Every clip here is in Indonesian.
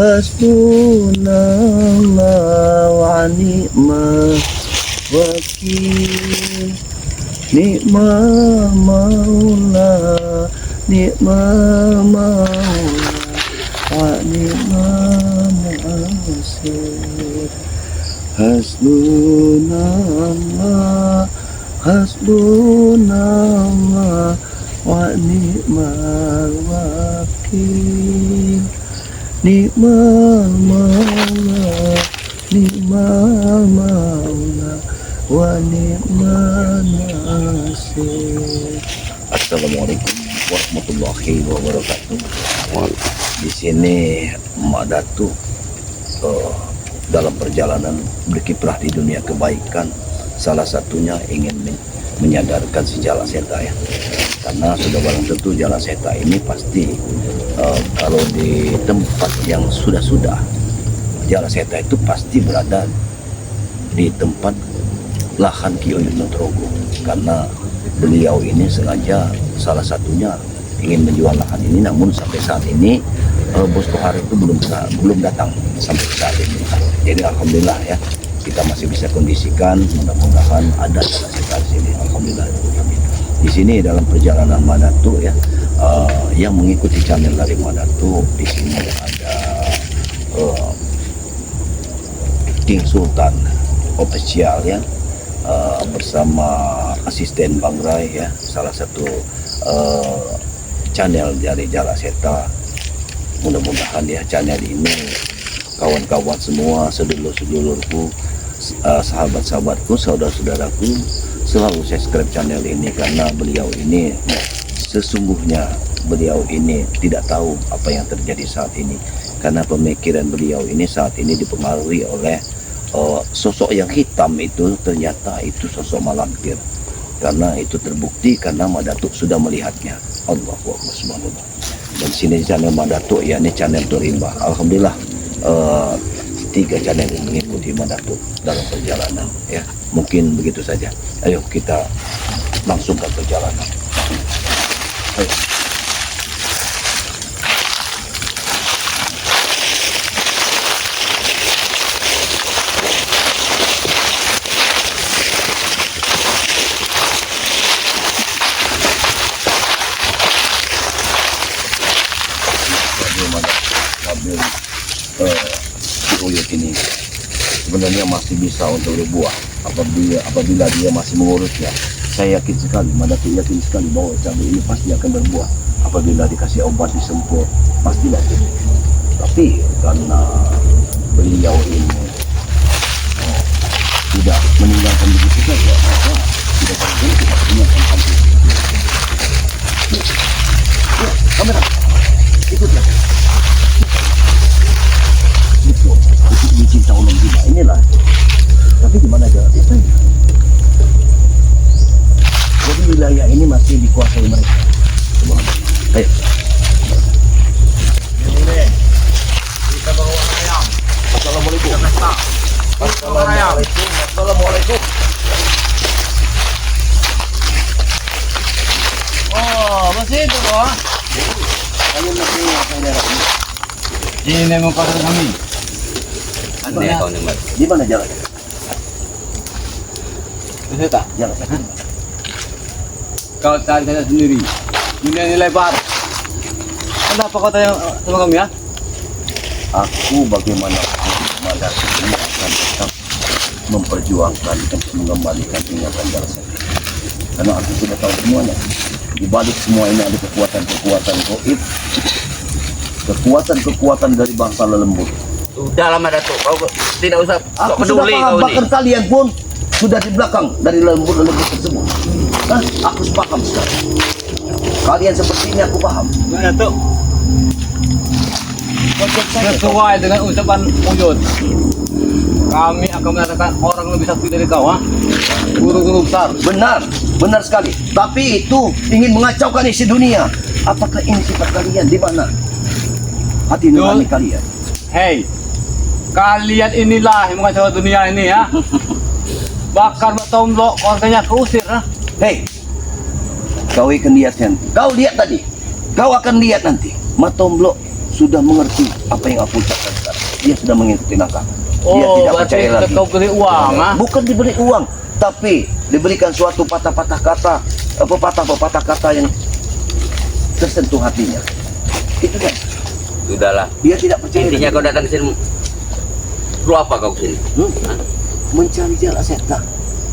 Hasbunallah wa ni'mal wakil. Ni'mal maula, ni'mal maula, wa ni'mal nasir. Hasbunallah, hasbunallah, wa ni'mal wakil. Ni'mal maula, ni'mal maula, wa ni'mal nasir. Assalamualaikum warahmatullahi wabarakatuh. Di sini Mak Datuk dalam perjalanan berkiprah di dunia kebaikan, salah satunya ingin menyadarkan si Jala Seta ya. Karena sudah barang tentu Jala Seta ini pasti kalau di tempat yang sudah Jala Seta itu pasti berada di tempat lahan Ki Oyun Nugroho, karena beliau ini sengaja salah satunya ingin menjual lahan ini, namun sampai saat ini Bos Tohar itu belum datang sampai saat ini. Jadi alhamdulillah ya, kita masih bisa kondisikan, mudah-mudahan ada Jala Seta di sini. Alhamdulillah. Di sini dalam perjalanan Mak Datuk ya, yang mengikuti channel dari Mak Datuk, di sini ada King Sultan Official ya, bersama asisten Bang Rai ya, salah satu channel dari Jala Seta. Mudah-mudahan ya channel ini kawan-kawan semua, sedulur-sedulurku, sahabat-sahabatku, saudara-saudaraku selalu subscribe channel ini, karena beliau ini sesungguhnya beliau ini tidak tahu apa yang terjadi saat ini, karena pemikiran beliau ini saat ini dipengaruhi oleh sosok yang hitam itu, ternyata itu sosok malampir, karena itu terbukti karena Mak Datuk sudah melihatnya. Allahu Akbar subhanallah. Dan sini channel Mak Datuk ya, ini channel Torimba. Alhamdulillah 3 channel yang mengikuti Mak Datuk dalam perjalanan ya. Mungkin begitu saja. Ayo kita langsung ke perjalanan. Ayo. Si Oyun ini sebenarnya masih bisa untuk berbuah apabila dia masih mengurusnya. Saya yakin sekali, Mak Datuk yakin sekali bahwa cabai ini pasti akan berbuah apabila dikasih obat, disempur, pastilah. Tapi karena beliau ini tidak meninggalkan begitu saja, maka tidak pasti kita punya hampir. Ya, kamera ikutlah. Itu dicinta ulung juga inilah. Tapi di mana Jala Seta? Jadi wilayah ini masih dikuasai mereka. Ayo. Ini kita bawa ayam. Assalamualaikum. Assalamualaikum. Assalamualaikum. Oh, masih itu loh. Kalian masih saudara ini. Ini mau pasang kami. Ada tahun yang baru. Di mana Jala Seta? Bisa tak? Jala Seta. Kau cari saja sendiri. Dunia ini lebar. Kenapa kau tanya sama kami ya? Aku bagaimana Mak Datuk ini akan tetap memperjuangkan dan mengembalikan ingatan Jala Seta. Karena aku sudah tahu semuanya. Di balik semua ini ada kekuatan-kekuatan gaib, kekuatan-kekuatan dari bangsa lelembut. Sudah lama Datuk, kau tidak usah sok Aku sudah peduli paham, kau ini. bahkan kalian pun sudah di belakang dari lembut-lembut tersebut. Nah, aku sepaham sekarang. Kalian seperti ini aku paham. Mana Datuk? Konsep saya Sesuai dengan ucapan Uyun. Kami akan mendatangkan orang lebih sakti dari kau, ha? Guru-guru besar. benar sekali. Tapi itu ingin mengacaukan isi dunia. Apakah ini sifat kalian? Di mana hati nurani kalian? Hei, kalian inilah yang mengacau dunia ini ya. Bakar Mbak Tomblok, keluarganya keusir, ha? Hei, kau akan lihat nanti. Kau lihat tadi. Kau akan lihat nanti. Matomblok sudah mengerti apa yang aku ucapkan sekarang. Dia sudah mengikuti langkah. Dia Oh, tidak berarti percaya lagi. kau beri uang, ah? Bukan diberi uang, tapi diberikan suatu patah-patah kata, pepatah-pepatah kata yang tersentuh hatinya. Itu kan. Sudahlah. Dia tidak percaya. Intinya lagi. kau datang ke sini. Lu apa kau ke sini? Hah? Mencari Jala Seta.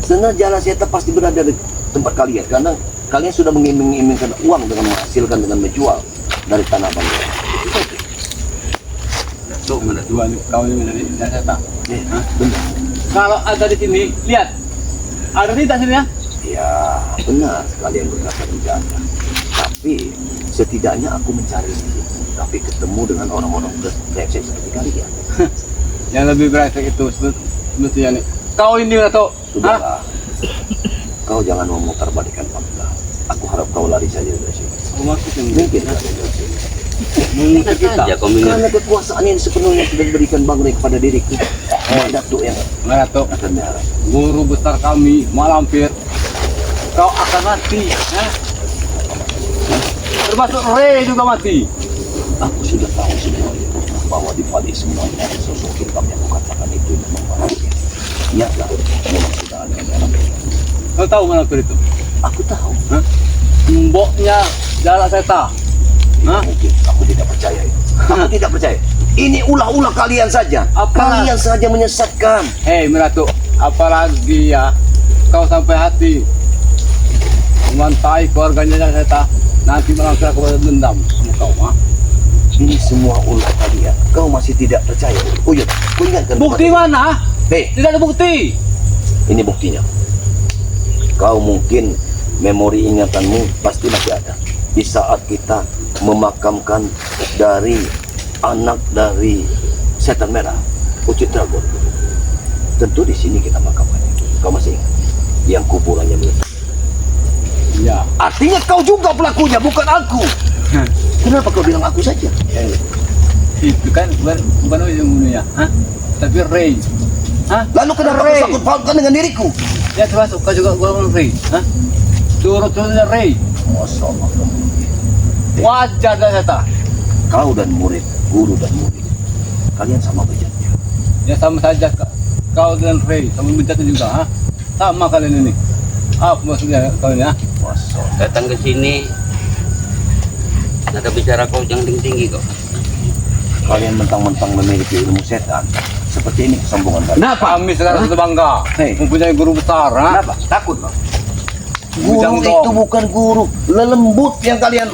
Sebenarnya Jala Seta pasti berada di tempat kalian karena kalian sudah mengiming-imingkan uang dengan menghasilkan dengan menjual dari tanah bangga. Tuh, mana tuh? Dua kau ini dari Jakarta. Benar. Kalau ada di sini, lihat. Ada di sini ya? Ya, benar kalian berkata menjaga. Tapi setidaknya aku mencari di situ. Tapi ketemu dengan orang-orang brengsek seperti kalian. Yang lebih brengsek itu sebetulnya nih. Kau ini atau Sudahlah. Kau jangan memutarbalikkan fakta. Aku harap kau lari saja dari sini. Aku maksudnya Mungkin lari dari sini. mengusir kita. Ya kau minum. Karena kekuasaan yang sepenuhnya sudah diberikan Bangre kepada diriku. Datuk yang Mana tuh? akan merah. Guru besar kami, Malampir. Kau akan mati. Ya? Termasuk Ray juga mati. Aku sudah tahu semuanya bahwa di balik semuanya ada sosok hitam yang kukatakan itu memang Malampir. Ingatlah, memang sudah ada yang dalam. Kau tahu Malampir itu? Aku tahu. Hah? Mboknya Jala Seta. Hah? Mungkin aku tidak percaya itu. Aku tidak percaya. Ini ulah-ulah kalian saja. Apa? Kalian saja menyesatkan. Hei Miratu, apalagi ya kau sampai hati memantai keluarganya Jala Seta, nanti Malampir aku dendam sama kau. Ha? Ini semua ulah kalian. Kau masih tidak percaya. Uyut, kau ingatkan. Bukti mana? Hei, Tidak ada bukti. ini buktinya. Kau mungkin memori ingatanmu pasti masih ada. Di saat kita memakamkan dari anak dari setan merah, Ucut Dragon. Tentu di sini kita makamkannya. Kau masih ingat? Yang kuburannya meletus. Ya. Artinya kau juga pelakunya, bukan aku. Kenapa kau bilang aku saja? Itu kan bukan yang bunuhnya, ha? Tapi Ray. Hah? Lalu kenapa kau Ray. sangkut pautkan dengan diriku? Ya termasuk kau juga gua Ray, ha? Turut-turutnya Ray. Masa Allah. Wajar dah Seta. Kau dan murid, guru dan murid, kalian sama bejatnya. Ya sama saja kau dan Ray, sama bejatnya juga, ha? Sama kalian ini. Apa maksudnya kau ini, ha? Masa Allah. Datang ke sini. Nada bicara kau jangan tinggi-tinggi kau. Kalian mentang-mentang memiliki ilmu setan. Seperti ini kesombongan kalian. Kenapa? Kami sekarang sudah bangga. Hei. Mempunyai guru besar, ha? Kenapa? Takut loh. Guru Bujang itu dong. bukan guru, lelembut yang kalian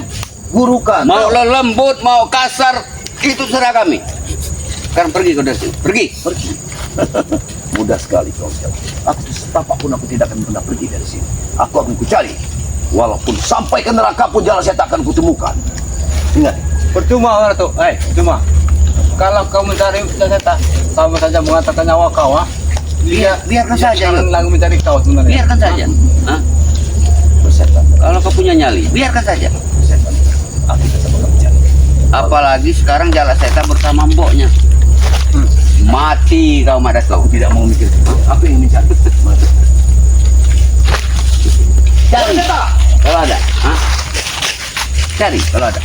gurukan. Mau lembut, mau kasar, itu serah kami. Sekarang pergi kau dari sini. Pergi. Pergi. Mudah sekali kau jawab. Aku setapak pun aku tidak akan pernah pergi dari sini. Aku akan kucari. Walaupun sampai ke neraka pun jalan saya tak akan kutemukan. Ingat. Percuma orang tuh, percuma. Kalau kau mencari Jala Seta, sama saja mengatakan nyawa kau, ha? Biarkan saja. Jangan lagi mencari kau sebenarnya. Biarkan saja. Hah? Bersetan. Kalau kau punya nyali, biarkan saja. Bersetan. Aku tetap akan mencari. Apalagi sekarang Jala Seta bersama mboknya. Mati kau madas kau. Aku tidak mau mikir. Aku ingin mencari. Cari. Kalau ada. Hah? Cari kalau ada.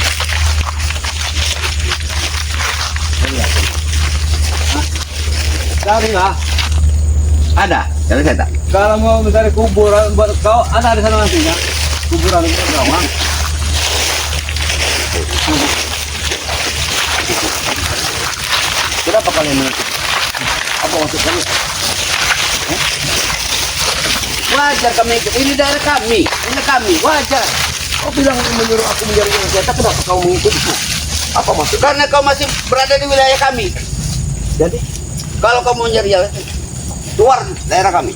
Carilah. Ada. Jala Seta. Kalau mau mencari kuburan buat kau, ada di sana nantinya. Kuburan untuk kau, ha? Kenapa kalian menutup? Apa maksud kalian? Wajar kami ikut. Ini daerah kami. Ini kami. Wajar. Kau bilang menyuruh aku mencari yang senjata, kenapa kau mengikutiku? Apa maksud? Karena kau masih berada di wilayah kami. Jadi, Kalau kau mau nyari Jala Seta, keluar daerah kami.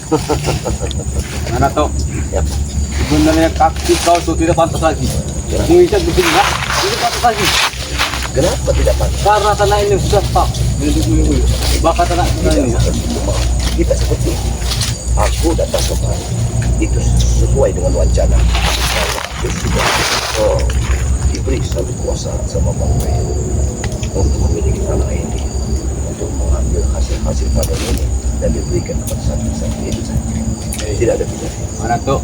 Mana tuh? ya, Sebenarnya kaki kau tuh tidak pantas lagi. Mengikat begini, ha? Tidak pantas lagi. kenapa tidak pantas? Karena tanah ini sudah stop. Bakal tanah ini, ha? Kita seperti ini. Aku datang kemari. Itu sesuai dengan wacana. Bahwa aku sudah diberi satu kuasa sama Bang Ray untuk memiliki tanah ini, untuk mengambil hasil-hasil panen ini dan diberikan kepada santri-santri itu saja. Tidak ada pilihan. Mana tuh?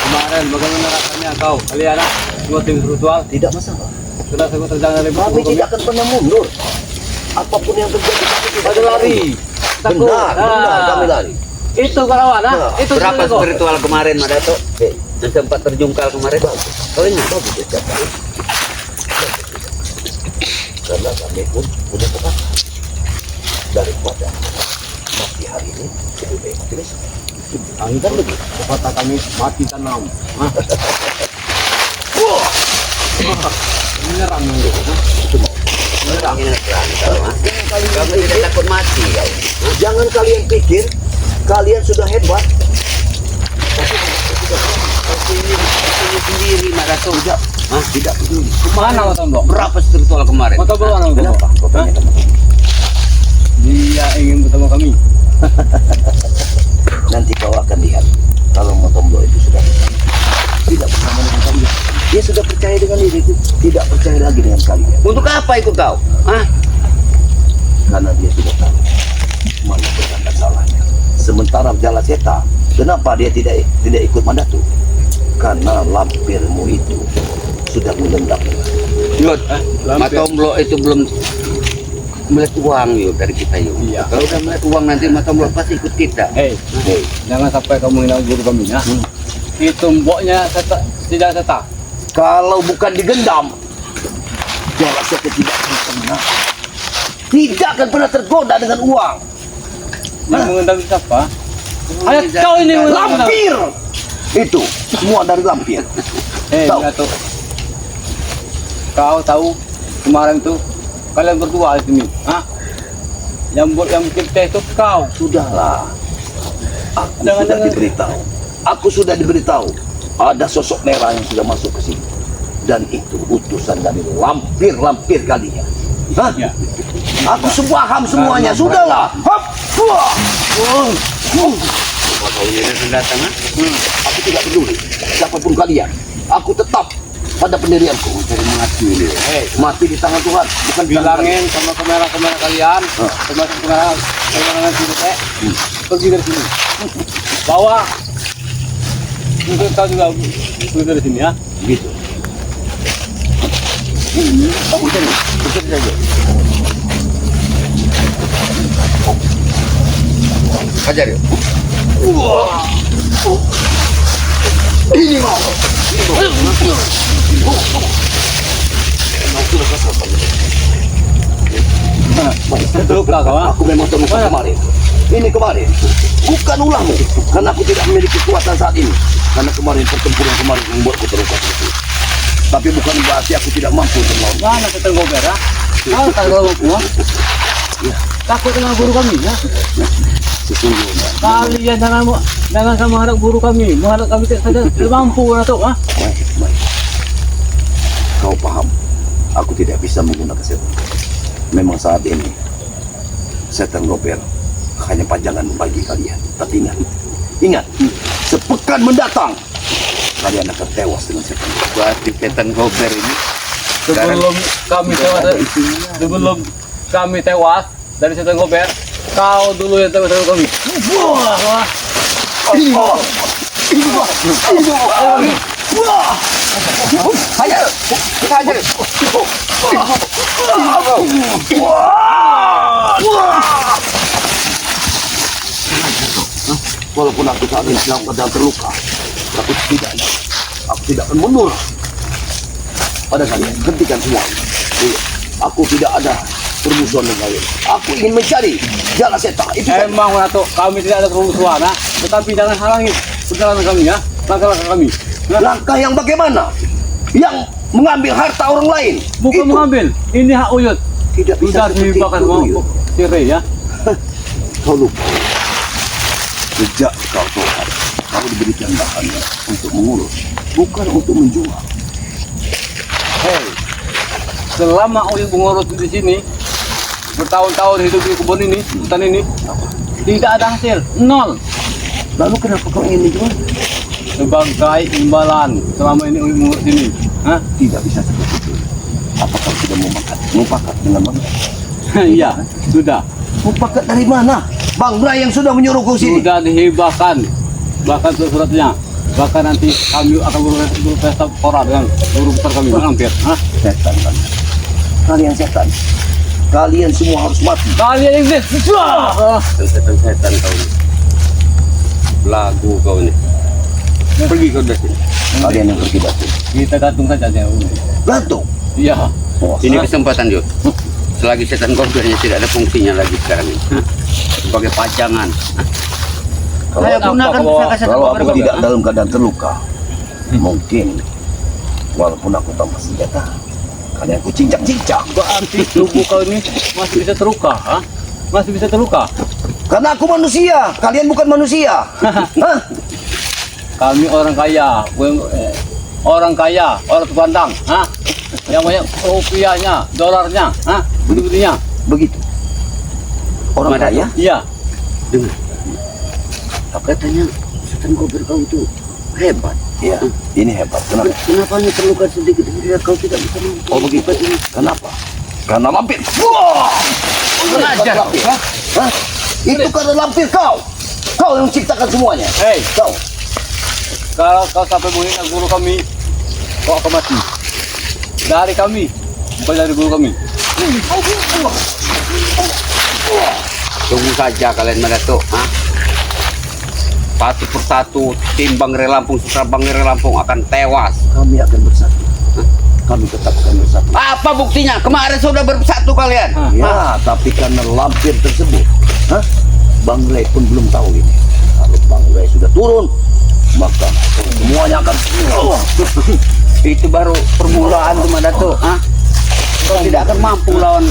Kemarin bagaimana rasanya kau? Kalian semua tim spiritual? Tidak masalah. Sudah saya terjangan dari Kami tidak akan pernah mundur. Apapun yang terjadi kami tidak Ada akan lari. mundur. Takut. Benar, kami lari. Itu kawan, Nah, itu Berapa juga. spiritual kemarin Mas Dato? Yang sempat terjungkal kemarin. Kau ingat? Bagus ya, siapa? Karena kami pun punya pekat daripada mati hari ini lebih baik mati besok. Kan begitu. Kata kami mati tanam. Menyerang gitu. Menyerang. Kamu tidak takut mati kau. Jangan kalian pikir kalian sudah hebat. Ini sendiri Mas Dato. Tidak, tidak peduli. Kemana Mas Mbok? Berapa spiritual kemarin? Kau tahu mana Mbok? Kenapa? Kau tanya teman-teman. Dia ingin bertemu kami. Nanti kau akan lihat kalau Motomblo itu sudah tidak bersama dengan kalian. Dia sudah percaya dengan diriku, tidak percaya lagi dengan kalian. Untuk apa ikut kau? Hah? Karena dia sudah tahu mana benar dan salahnya. Sementara Jalaseta, kenapa dia tidak ikut Mandatu? Karena lampirmu itu sudah mengendap. Yud, Matomblo itu belum melihat uang yuk dari kita yuk. Iya. Kalau udah melihat uang nanti Matomblo pasti ikut kita. Hei, jangan sampai kamu hina guru kami ya. Itu mboknya tidak tetap. Kalau bukan digendam, Jalaseta tidak akan pernah tergoda dengan uang. Yang mengendam siapa? Ayo kau ini Lampir! Itu semua dari lampir. Hei, Tahu. Dato. Kau tahu kemarin tuh kalian berdua di sini, hah? Yang kita itu kau. Sudahlah. Aku Jangan- sudah jangan. diberitahu. Aku sudah diberitahu. Ada sosok merah yang sudah masuk ke sini. Dan itu utusan dari lampir-lampir kalian. Hah? Ya. Aku paham semuanya. Sudahlah. Hop. Wah. Kau tahu ini datang datang ah? Aku tidak peduli siapapun kalian. Aku tetap pada pendirianku. Cari mati ini. Hei, Mati di tangan Tuhan, bukan di tangan bilangin sama kamera kalian, termasuk kamera sini teh, pergi dari sini. Bawa. Mungkin kau juga pergi dari sini ya. kalian. Gitu. Kamu cari, bekerja saja. Hajar yuk. Ini mau. Sudah kesal kamu. Terluka kau ah. Aku memang terluka kemarin. Ini kemarin. Bukan ulahmu. Karena aku tidak memiliki kekuatan saat ini. Karena kemarin pertempuran kemarin membuatku terluka seperti itu. Tapi bukan berarti aku tidak mampu untuk melawan. Mana kita gober ah? Kau tak tahu gua. Takut dengan guru kami ya. Sesungguhnya. Kalian jangan sama anak guru kami. Mengharap kami tidak mampu atau ah? Baik. Kau paham? Aku tidak bisa menggunakan setan. Memang saat ini setan gober hanya pajangan bagi kalian. Tapi ingat, sepekan mendatang kalian akan tewas dengan setan. Berarti setan gober ini Sebelum kami tewas dari setan gober, kau dulu yang tewas dari kami. Wah. hajar. Kita hajar. Walaupun aku saat ini sedang terluka, tapi aku tidak akan mundur pada kalian. Hentikan semua. Aku tidak ada permusuhan dengan kalian. Aku ingin mencari Jalaseta. Itu saja. Emang Dato, kami tidak ada permusuhan, ah. Tetapi jangan halangi perjalanan kami ya, langkah-langkah kami. Nah, Langkah yang bagaimana? Yang mengambil harta orang lain. bukan Itu mengambil, ini hak uyut. tidak bisa Sudah seperti dihibahkan itu, mau Yud. cerai ya. Kau lupa. Sejak kau Tuhan, kau diberikan bahannya untuk mengurus, bukan untuk menjual. Hei, selama uyut mengurus di sini, bertahun-tahun hidup di kebun ini, hutan ini, tidak ada hasil, nol. Lalu kenapa kau ingin menjual? Sebagai imbalan selama ini uyut mengurus ini. Hah? Tidak bisa seperti itu. Apa kau sudah mufakat dengan Bang? Iya, sudah. Mufakat dari mana? Bang Bray yang sudah menyuruhku sini. Sudah dihibahkan, bahkan suratnya. Bahkan nanti kami akan berpesta pora dengan guru besar kami hampir. Hah? Setan kan. Kalian setan. Kalian semua harus mati. Kalian iblis. Setan kau ini. Belagu kau ini. Pergi kau dari sini. Kalian yang pergi batu. Kita gantung saja dia. Gantung. Iya. Oh, Ini kesempatan Jo. Selagi setan gorgernya tidak ada fungsinya lagi sekarang ini. Sebagai pajangan. Kalau, Saya gunakan pusaka setan kalau aku gorger. tidak dalam keadaan terluka, mungkin walaupun aku tanpa senjata, kalian aku cincang-cincang. Berarti tubuh kau ini masih bisa terluka, ha? Masih bisa terluka. Karena aku manusia, kalian bukan manusia. Hah? Kami orang kaya, orang kaya, orang terpandang, ha? Yang banyak rupiahnya, dolarnya, ha? Budi-budinya. Begitu. Orang Mana kaya? Iya. Dengar. Katanya setan gorger kau itu hebat. Iya. Ini hebat. Kenapa? Kenapa hanya terluka sedikit saja kau tidak bisa mampu? Oh begitu. Kenapa? Karena lampir. Wah! Belajar. Hah? Hah? Itu karena lampir kau. Kau yang menciptakan semuanya. Hei, Kau. kalau kau sampai menghina guru kami, kau akan mati. Dari kami, bukan dari guru kami. Tunggu saja kalian mendatuk, ha? Satu persatu tim Bangre Lampung, Sutra Bangre Lampung akan tewas. Kami akan bersatu. Kami tetap akan bersatu. Apa buktinya? Kemarin sudah bersatu kalian. Hah? Ya, tapi karena lampir tersebut, hah? Bang Rey pun belum tahu ini. Kalau Bang Rey sudah turun, maka semuanya akan Itu baru permulaan tuh Mandatuk, ha? Kau tidak akan mampu lawan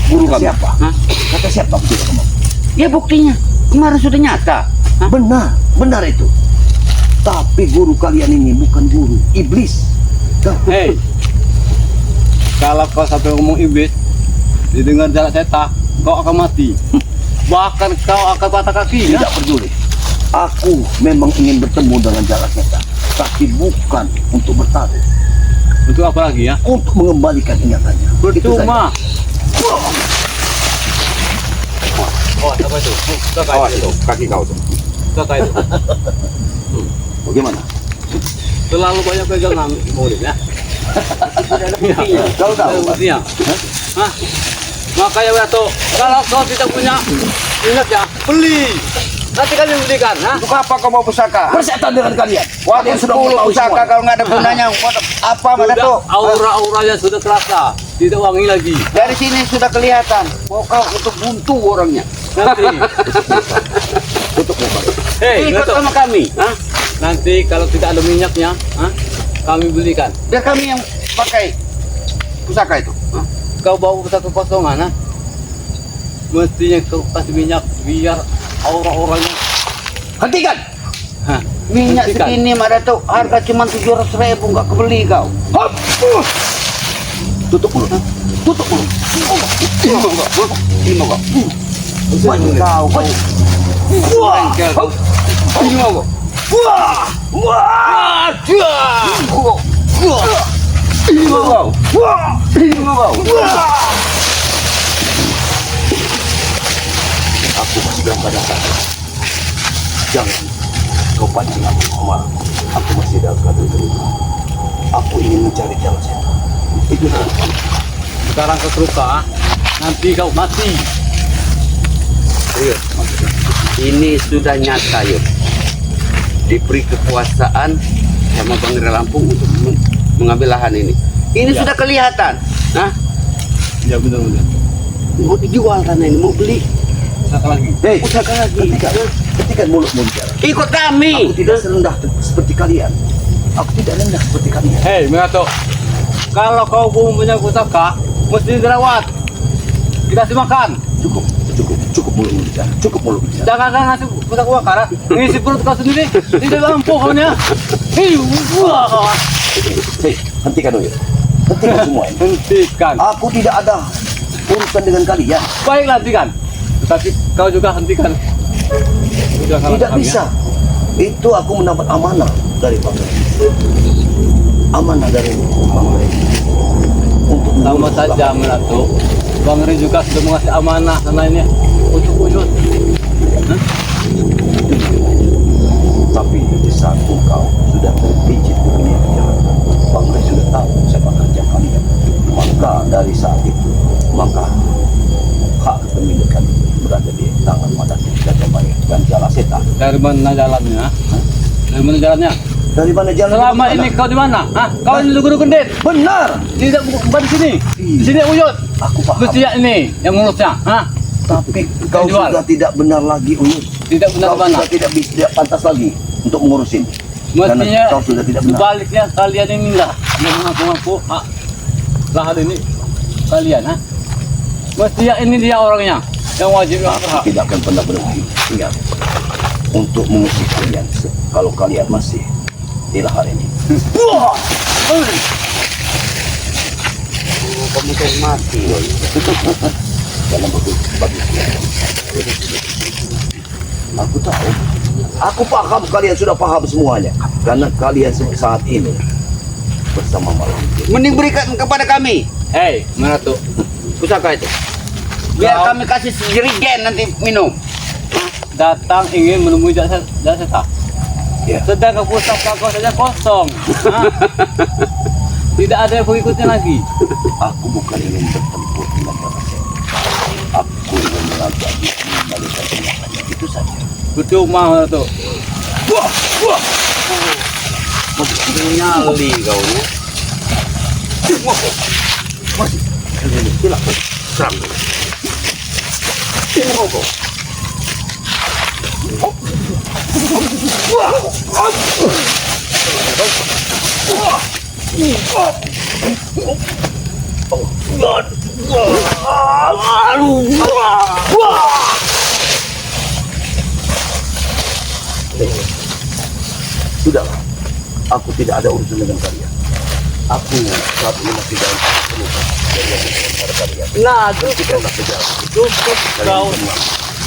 guru Kata kami. siapa? Hah? Kata siapa aku tidak mau? Ya buktinya kemarin sudah nyata. Hah? Benar, benar itu. Tapi guru kalian ini bukan guru, iblis. Hei, kalau kau sampai ngomong iblis, didengar jarak setan, kau akan mati. Bahkan kau akan patah kaki, ya? Tidak peduli. Aku memang ingin bertemu dengan jalan setan, tapi bukan untuk bertarung, Untuk apa lagi, ya? untuk mengembalikan ingatannya. Itu saja. Cuma. Oh, apa itu? Awas itu, kaki kau tuh. Kata itu. Bagaimana? Terlalu banyak pegangan murid, ya? Kau tahu? Buktinya. Hah? Makanya Batu, kalau kau tidak punya, ingat ya, beli. Nanti kami belikan, ha? Untuk apa kau mau pusaka? Bersetan dengan kalian. Wah, Kalian sudah 10 mengetahui pusaka semua. kalau nggak ada gunanya. Buat apa Sudah, Mandatuk? aura-auranya sudah terasa, tidak wangi lagi. Dari sini sudah kelihatan. Mau kau untuk buntu orangnya. Nanti, Untuk apa? hei, Ikut Batu, sama kami. Hah? nanti kalau tidak ada minyaknya, ha? Kami belikan. Biar kami yang pakai pusaka itu. Hah? Kau bawa pusaka kosongan, ha? Mestinya kau kasih minyak biar aura-auranya. Hentikan! Hah? Minyak Hentikan. segini Mandatuk, harga cuma 700.000 nggak kebeli kau. Hop! Tutup mulut. Tutup mulut. Terima kau. Terima kau. Maju kau. Wah! Bengkel kau. Terima kau. Wah! Wah! Terima kau. Wah! Terima kau. Aku masih dalam keadaan sadar. Jangan kau pancing aku amarah. Aku masih dalam keadaan terluka. Aku ingin mencari jalan setan. Itu saja. Sekarang kau terluka, ha? Nanti kau mati. Yuk. Ini sudah nyata yuk. Diberi kekuasaan sama Bangre Lampung untuk mengambil lahan ini. Ini Ya. sudah kelihatan. Nah, Ya benar-benar. mau dijual tanah ini, mau beli. Satu lagi. Hei, Usahakan lagi. hentikan mulutmu bicara. Ikut kami. Aku tidak serendah seperti kalian. Aku tidak rendah seperti kalian. Hei, Mengato. Kalau kau punya pusaka, mesti dirawat. Dikasih makan. Cukup mulutmu bicara. Cukup mulutmu bicara. Jangan ngasih pusaka makan, ha? Ngisi perut kau sendiri. Tidak mampu kau nya. Hei, wah. Hei, hentikan dulu. Hentikan semua ini. Hentikan. Aku tidak ada urusan dengan kalian. Baiklah, hentikan. Tetapi kau juga hentikan. Jangan Tidak kami, bisa. Itu aku mendapat amanah dari Bang Rey. Amanah dari Bang Rey. Untuk Sama mengurus saja lapangan. Melatu. Bang Ri juga sudah mengasih amanah sana ini untuk wujud. Tapi Tapi di saat engkau sudah terpijit ke dunia kejahatan, Bangrai sudah tahu siapa kerja kalian. Maka dari saat itu, maka hak kepemilikan berada di tangan Madati Gajah Maya dan Jalaseta. Dari mana jalannya? Hah? Dari mana jalannya? Dari mana jalan? Selama ini kau di mana? Hah? Kau ini Lugu Gendit? Benar. Tidak bukan di sini. Di sini Uyut. Aku paham. Mesti ya ini yang mengurusnya. Hah? Tapi kau jual. sudah tidak benar lagi, Uyut. Tidak benar Kau mana? sudah tidak pantas lagi untuk mengurusin. Mestinya Karena kau sudah tidak benar. sebaliknya kalian ini lah yang mengaku-ngaku hak lahan ini kalian. Hah? Mestinya ini dia orangnya yang wajib yang berhak. Tidak akan pernah berhenti. Ingat, untuk mengusir kalian kalau kalian masih di lahar ini. Oh, kamu kan mati loh. Dalam bagus. Aku tahu. Aku paham, kalian sudah paham semuanya. Karena kalian saat ini bersama malam. Mending berikan kepada kami Hei, mana tuh? pusaka itu. Biar kami kasih jerigen nanti minum. Datang ingin menemui Jalaseta. Ya. Sedangkan pusaka kau saja kosong. Hah? Tidak ada yang pengikutnya lagi. Aku bukan ingin bertempur dengan Jalaseta. Aku ingin mengajak dia mengembalikan penyakannya. Itu saja. Percuma tuh. Wah, wah. Nyali kau nya. Masih. Silakan. Serang. Silakan. Sudahlah, aku tidak ada urusan dengan kalian. Aku saat ini masih dalam pelukan dari yang kepada kalian. Nah, Hentikanlah kejahatan. cukup kau.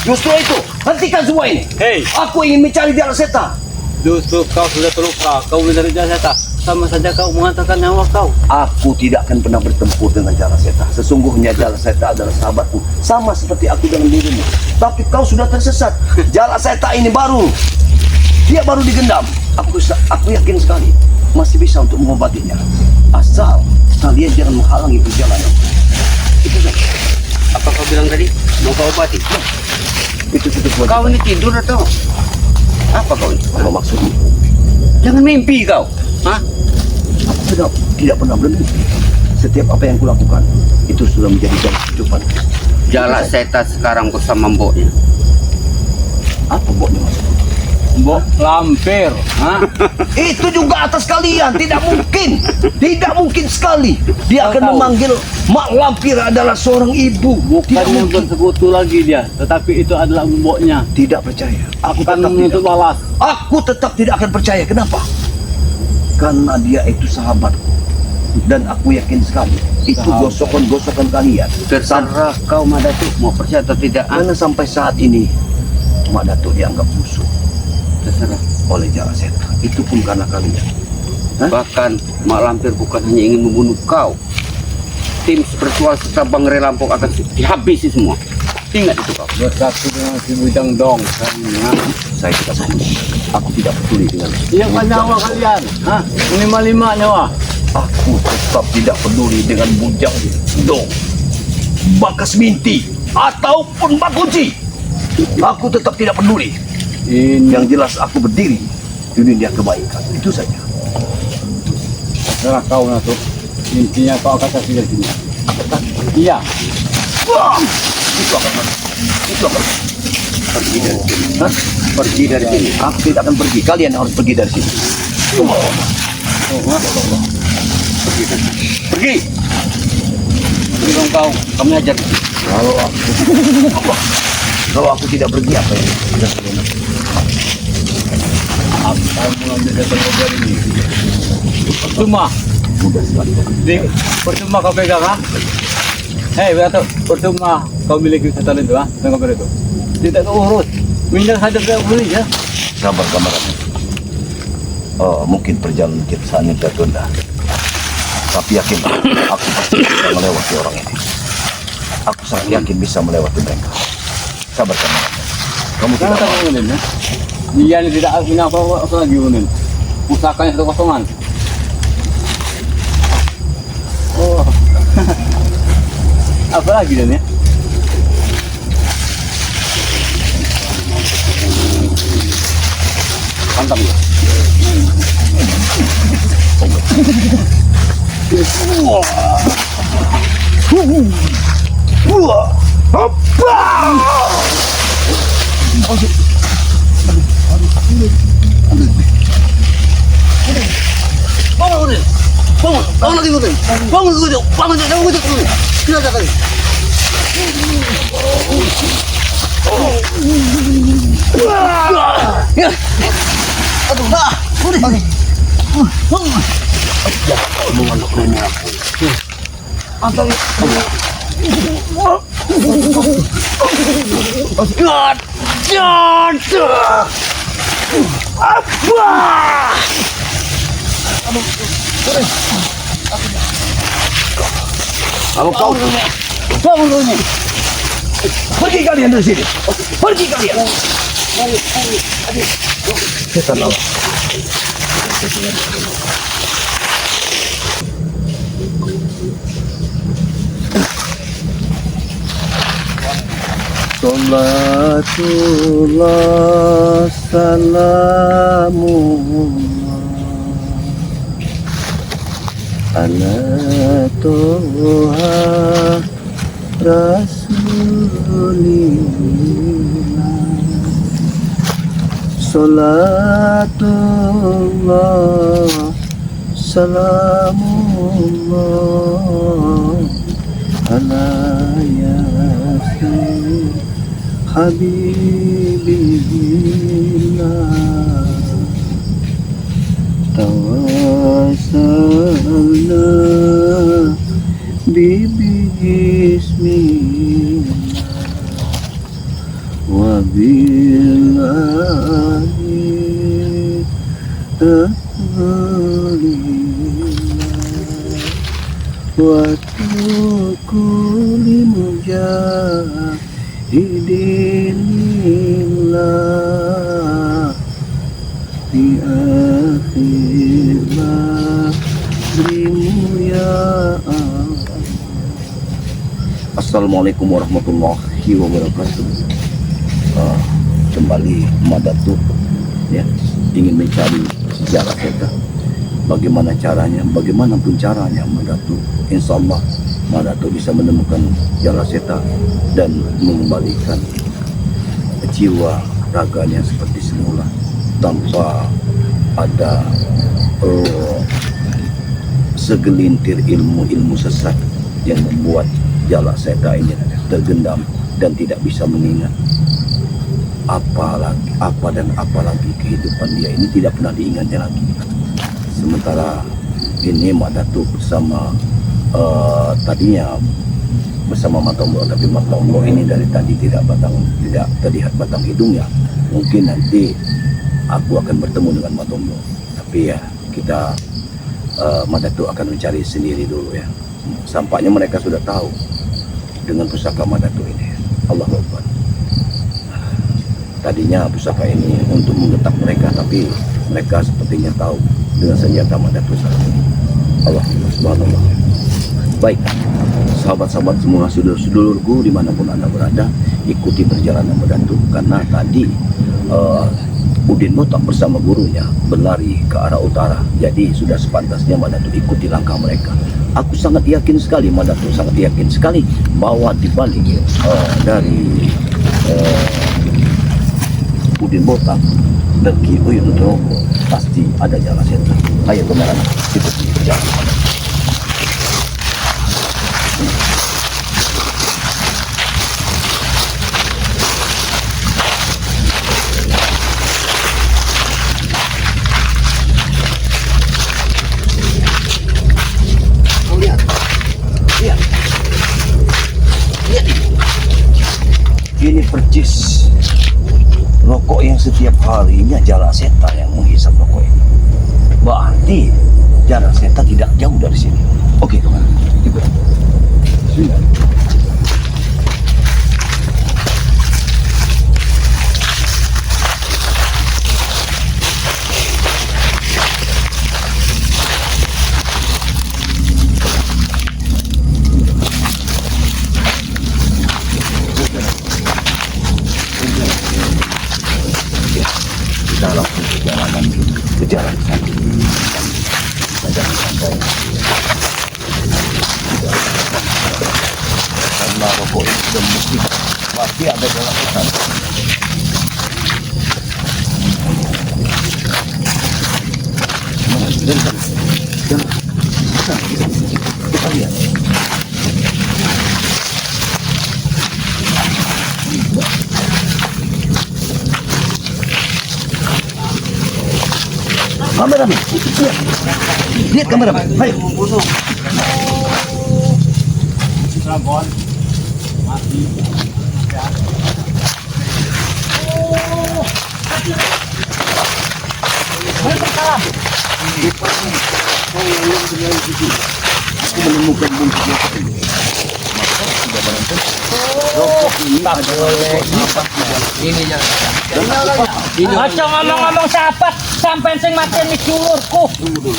Justru itu, hentikan semua ini. Hei, Aku ingin mencari Jalaseta. justru kau sudah terluka. Kau mencari Jalaseta. Sama saja kau mengatakan nyawa kau. Aku tidak akan pernah bertempur dengan Jalaseta. Sesungguhnya Jalaseta adalah sahabatku, sama seperti aku dengan dirimu. Tapi kau sudah tersesat. Jalaseta ini baru, dia baru digendam. Aku yakin sekali masih bisa untuk mengobatinya. Asal kalian jangan menghalangi perjalanan. Itu saja. Apa kau bilang tadi? Mau kau obati? Itu buat Kau ini tidur atau apa kau ini? apa maksudmu? Jangan mimpi kau. Hah? Aku tidak pernah berhenti. Setiap apa yang kulakukan itu sudah menjadi jalan kehidupan. Jalaseta sekarang bersama mboknya. Apa buatnya maksudmu? Mbok lampir. Hah? Itu juga atas kalian, tidak mungkin. Tidak mungkin sekali. Dia Kau akan tahu. memanggil Mak Lampir adalah seorang ibu. Tidak Bukannya mungkin. bersekutu lagi dia, tetapi itu adalah mboknya. Tidak percaya. Aku Bukan tetap menuntut tidak. balas. Aku tetap tidak akan percaya. Kenapa? Karena dia itu sahabatku. Dan aku yakin sekali itu Sahabat. gosokan-gosokan kalian. Terserah kau Madatu mau percaya atau tidak. Karena sampai saat ini Mak Datuk dianggap musuh Terserah. oleh Jalaseta. Itu pun karena kalian. Hah? Bahkan Mak Lampir bukan hanya ingin membunuh kau. Tim spiritual serta Bangrai Lampung akan dihabisi semua. Ingat itu kau. Bersatu dengan si Bujang Dong. Saya tidak peduli. Aku tidak peduli dengan Iya kan nyawa kalian. Hah? 5 nyawa. Aku tetap tidak peduli dengan Bujang Dong, Bakas Minti, ataupun Mbak Kunci. Aku tetap tidak peduli. Ini Yang jelas aku berdiri di dunia kebaikan. Itu saja. adalah kau Natuk. Intinya kau akan kasih dari sini. Iya. Wah! Itu akan mati. Itu akan mati. Pergi dari sini. Hah? Pergi dari sini. Aku tidak akan pergi. Kalian yang harus pergi dari sini. Pergi dari sini. Pergi. Pergi dong kau. Kami ajar. Kalau aku tidak pergi apa yang sudah kalian lakukan? Apa mengambil dasar mobil ini? Percuma. Mudah sekali. Percuma kau pegang, ha? Hei, Beratuk. Percuma kau miliki setan itu, ha? Dengan mobil itu. Tidak kau urus. Minyak saja kau beli, ya? Sabar kamarad. Oh, mungkin perjalanan kita saat ini tertunda. Tapi yakin, aku pasti bisa melewati orang ini. Aku sangat yakin bisa melewati mereka. Sabar kamarad. Kamu tidak Kenapa mau. Unin ya? Dia ini tidak punya apa lagi Unin. Pusakanya satu kosongan. Oh. Apa lagi dan ya? Mantap ya. Bangun lagi, bangun. Kita kali. Kalau kau bangun dulu. Pergi kalian dari sini. Pergi kalian. Setan Allah. Salatullah salamullah ala Tuhan Rasulillah. Salatullah salamullah ala Yasin Habibillah. Tawassalna bismillah wa billahi wa tukuli mujahidillah di akhir badrimu ya Allah. Assalamualaikum warahmatullahi wabarakatuh. Kembali Madatu ya, ingin mencari sejarah kita. Bagaimana caranya, bagaimanapun caranya Madatu, insya Allah Madatu bisa menemukan jalan seta dan mengembalikan jiwa raganya seperti semula tanpa ada segelintir ilmu sesat yang membuat jala seta ini tergendam dan tidak bisa mengingat apalagi kehidupan dia ini tidak pernah diingatnya lagi. Sementara ini Madatu bersama tadinya bersama Matombo, tapi Matombo ini dari tadi tidak terlihat batang hidungnya. Mungkin nanti aku akan bertemu dengan Matombo, tapi ya kita Madatu akan mencari sendiri dulu ya. Sampaknya mereka sudah tahu dengan pusaka Madatu ini. Allahu Akbar. Tadinya pusaka ini untuk menggetak mereka, tapi mereka sepertinya tahu dengan senjata Madatu saat ini. Allah Subhanallah. Baik, sahabat-sahabat semua, sedulur-sedulurku dimanapun Anda berada, ikuti perjalanan Madatu, karena tadi Udin Botak bersama gurunya berlari ke arah utara. Jadi sudah sepantasnya Madatu ikuti langkah mereka. Aku sangat yakin sekali, Madatu sangat yakin sekali bahwa di balik dari Udin Botak dan Ki Uyun Nugroho pasti ada jalan setan. Ayo teman-teman, ikuti perjalanan. Ini percis rokok yang setiap harinya Jala Seta yang menghisap rokok ini. Berarti Jala Seta tidak jauh dari sini. Oke, kemana? Ikut. Bismillah. rokok ini sudah membuktikan pasti ada dalam hutan. Kita lihat. Kameramen, lihat kameramen, ayo. Rabon mati. Aku menemukan bungkusnya tadi. Maka sudah barang tentu rokok ini adalah rokok ini yang Aja ngomong-ngomong sahabat, sampai sing mateni dulurku. dulu.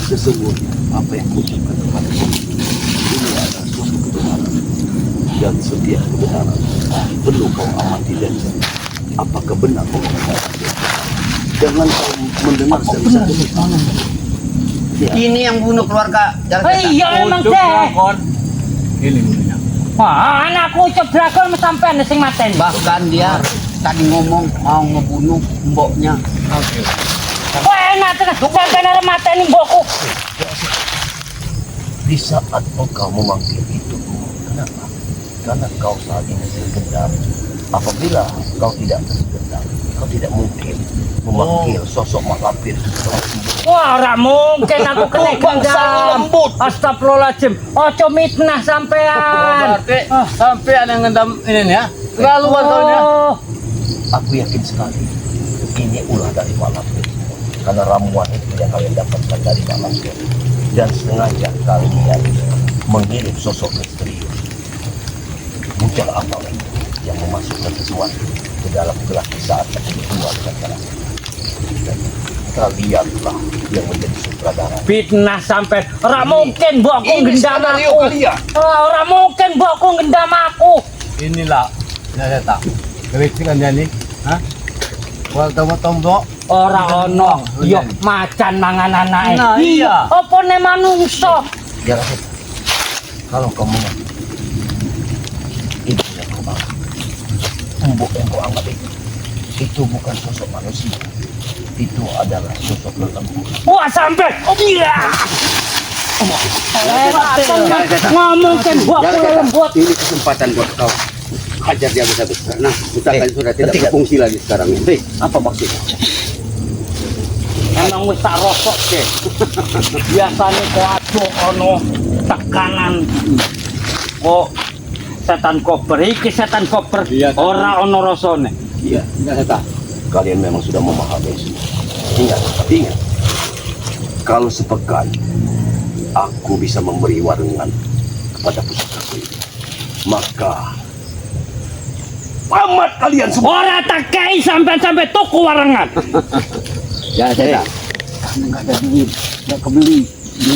Sesungguhnya apa yang kuucapkan kepadamu ini adalah suatu kebenaran dan setiap kebenaran perlu kau amati dan cari. Apakah benar kau mengatakan? Jangan kau mendengar dari satu ya. Ini yang bunuh keluarga Jalan Setan. Iya emang Ucuk deh. lakon. Ini bunyinya. Wah, anakku ucap dragon sampai sing mateni. Bahkan dia tadi ngomong mau ngebunuh mboknya. Oke. Wah, enak tenan. Sampai nang mateni mbokku. Di saat engkau memanggil itu, kenapa? Karena kau saat ini tergendam. Apabila kau tidak tergendam, kau tidak mungkin memanggil sosok mak lampir itu telah sembuh. Wah, ora mungkin aku kena gendam. Astagfirullahaladzim. Ojo mitnah sampean. Berarti sampai ada yang ngendam ini nih ya. Terlalu bantuannya. Oh, Aku yakin sekali ini ulah dari mak lampir. Karena ramuan itu yang kalian dapatkan dari mak lampir. Dan sengaja kalian mengirim sosok misterius. Bukan apa lagi yang memasukkan sesuatu ke dalam gelas di saat aku dikeluarkan dari dan kalianlah yang menjadi sutradara. fitnah sampean. Ora mungkin mbokku gendam aku. kalian. Ora mungkin mbokku gendam aku. Inilah nyata. Kericikan jadi. Hah? Wal tombok. Ora ono. Yo macan mangan anake. Nah, iya. Apa ne manungsa? Ya Rasul, kalau kau mengerti itu yang kau anggap, embok yang kau anggap itu bukan sosok manusia, itu adalah sosok lelembut. Wah sampai. Iya. Ngomong kan mbokku lembut. Ini kesempatan buat kau. Hajar dia besar-besar. Nah, misalkan sudah tidak ketika- berfungsi lagi sekarang ini. Apa maksudnya? Emang wis tak rosok ke. Biasanya kok aduh ono tekanan. Kok setan koper iki setan koper Iya, kan. ora ono rasane. Iya, Nyata. kalian memang sudah memahami semua. Ingat, kalau sepekan aku bisa memberi warengan kepada pusakaku ini, maka pamat kalian semua. Ora tak kei sampai tuku warengan. Jangan setan. Karena nggak ada duit, nggak kebeli.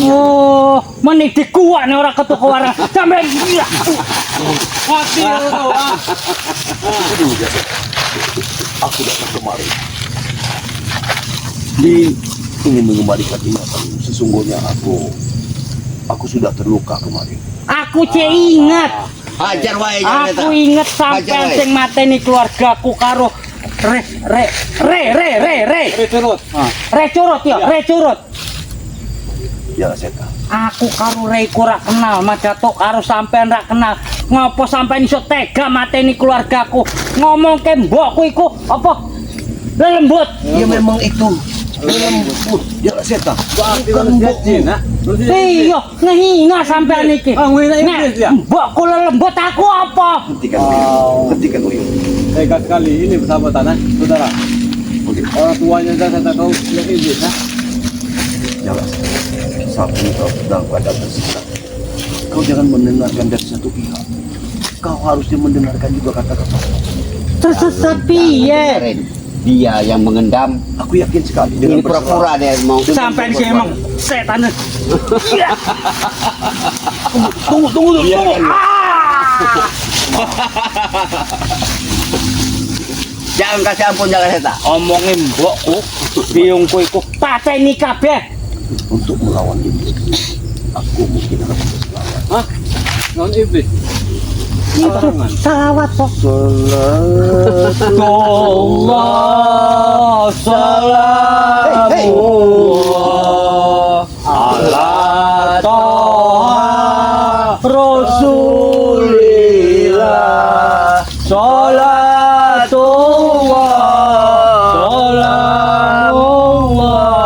Oh, menik dikuat nih ora ketuku warengan. Sampai gila. Mati lu kau. Aduh, jadi aku datang kemari ingin mengembalikan ingatan. Sesungguhnya aku sudah terluka kemarin. Aku cek ingat. Hajar wae jangan Aku inget sampai sing mateni keluargaku karo re Turut. curut ya, re curut. Ya setan. Aku karo Reiko ora kenal, Majato karo sampean ora kenal. Ngopo sampean iso tega mateni keluargaku? Ngomong ke mbokku iku apa? Lembut. Ya memang itu lembut. Ya setan. Bukan jin, ha? Iya, ngehina sampean iki. Ah, ngehina Nek, iblis ya? mbokku lembut aku apa? Hentikan Oh. Hentikan uyun. Tega sekali ini persahabatan, ha? Saudara. Orang tuanya jangan kau lihat iblis, ha? Jelas. Saat ini kau sedang pada tersesat. Kau jangan mendengarkan dari satu pihak. Kau harusnya mendengarkan juga kata-kata. Tersesat piye? Dia yang mengendam. Aku yakin sekali Ini dengan pura-pura dia mau. Sampean iki emang setan. Tunggu dulu. Jangan kasih ampun jangan setan. Omongin mbokku, biungku iku pateni kabeh. Untuk melawan iblis, aku mungkin harus bersemangat. Hah? Non iblis. Itu salawat kok. Allah salamullah ala toha rasulillah salatullah salamullah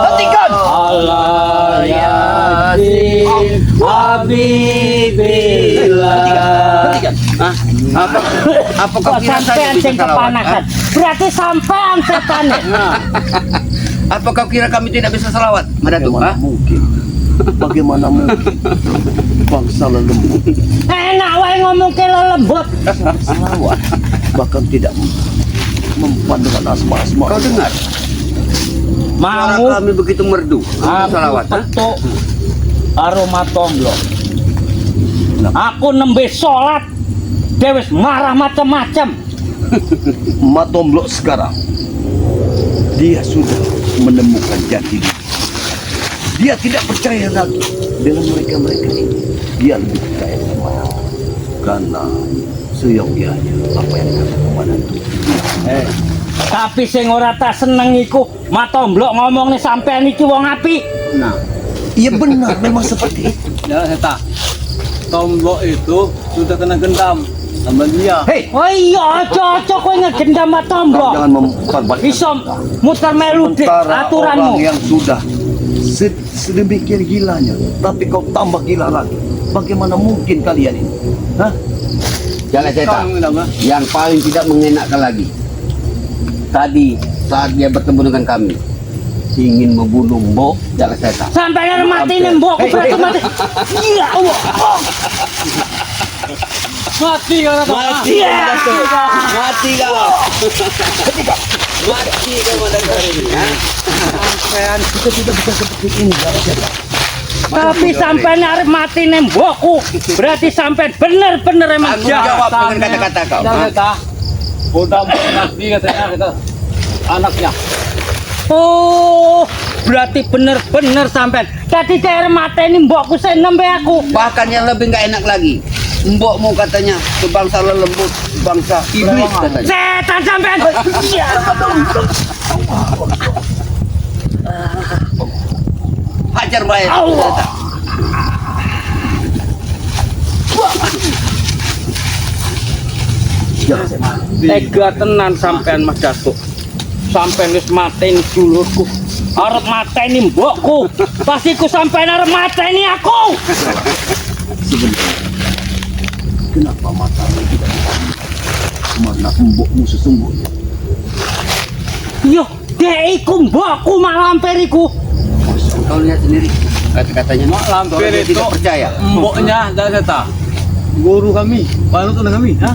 Hentikan. ala yasin habibillah. Hentikan. Hah? Apa kau Kok kira saya sampean bisa sing salawat? kepanasan? Berarti sampean setan. Apa kau kira kami tidak bisa salawat? Madatu, Bagaimana ha? mungkin? Bagaimana mungkin? Bangsa lembut Enak wae ngomong ke lembut. selawat bahkan tidak mempan dengan asma-asma. Kau dengar? Suara Mau kami begitu merdu. Untuk salawat, ha? petuk aroma tomblo. Aku nembe sholat dewes marah macam-macam. Matomblok sekarang dia sudah menemukan jati diri. Dia tidak percaya lagi dengan mereka-mereka ini. Dia lebih percaya kepada aku. Karena seyogianya apa yang dikatakan kepada itu. Tapi sing ora tak seneng iku matomblok ngomongnya sampean iki wong apik. Nah, Iya benar, memang seperti itu. ya saya Tombok itu sudah kena gendam sama dia. Hei, Oh iya, cocok kowe ngegendam kau matomblok. jangan memperbanyak. Iso muter melu dik Sementara aturanmu. orang yang sudah sedemikian gilanya, tapi kau tambah gila lagi. Bagaimana mungkin kalian ini? Hah? Jangan cerita. Kau yang gendam, ha? Yang paling tidak mengenakkan lagi. Tadi saat dia bertemu dengan kami, ingin membunuh Mbok Jalan Seta. Sampai nang mati nih mbokku berarti mati. Iya, Allah. Mati kau kata. Mati Iya. Mati kau. Mati kau pada hari ini. Ha? Sampean kita tidak bisa seperti ini, Jalan Seta. Tapi sampai arep mati nih mbokku. Berarti sampai bener-bener emang Tanggung jawab jahat. dengan kata-kata kau. Jangan Ha? kata. Udah mati katanya kita anaknya. Oh, berarti bener-bener sampai. Tadi daerah mata ini mbokku saya nembe aku. Bahkan yang lebih nggak enak lagi, mbokmu katanya sebangsa lembut, bangsa iblis katanya. Setan sampean. Iya. Hajar baik. Allah. Jalan Seta. Tega tenan sampean Mas Datuk. Sampean wis mateni dulurku. Arep mateni mbokku. Pastiku sampean arep mateni aku. Sebenarnya, kenapa matamu tidak bisa mana embokmu sesungguhnya? Yo, dek iku mbokku mak lampiriku. Kau lihat sendiri kata-katanya. Mak lampir Kalau dia itu tidak percaya. mboknya Jalan Seta. Guru kami, panutan kami, ha?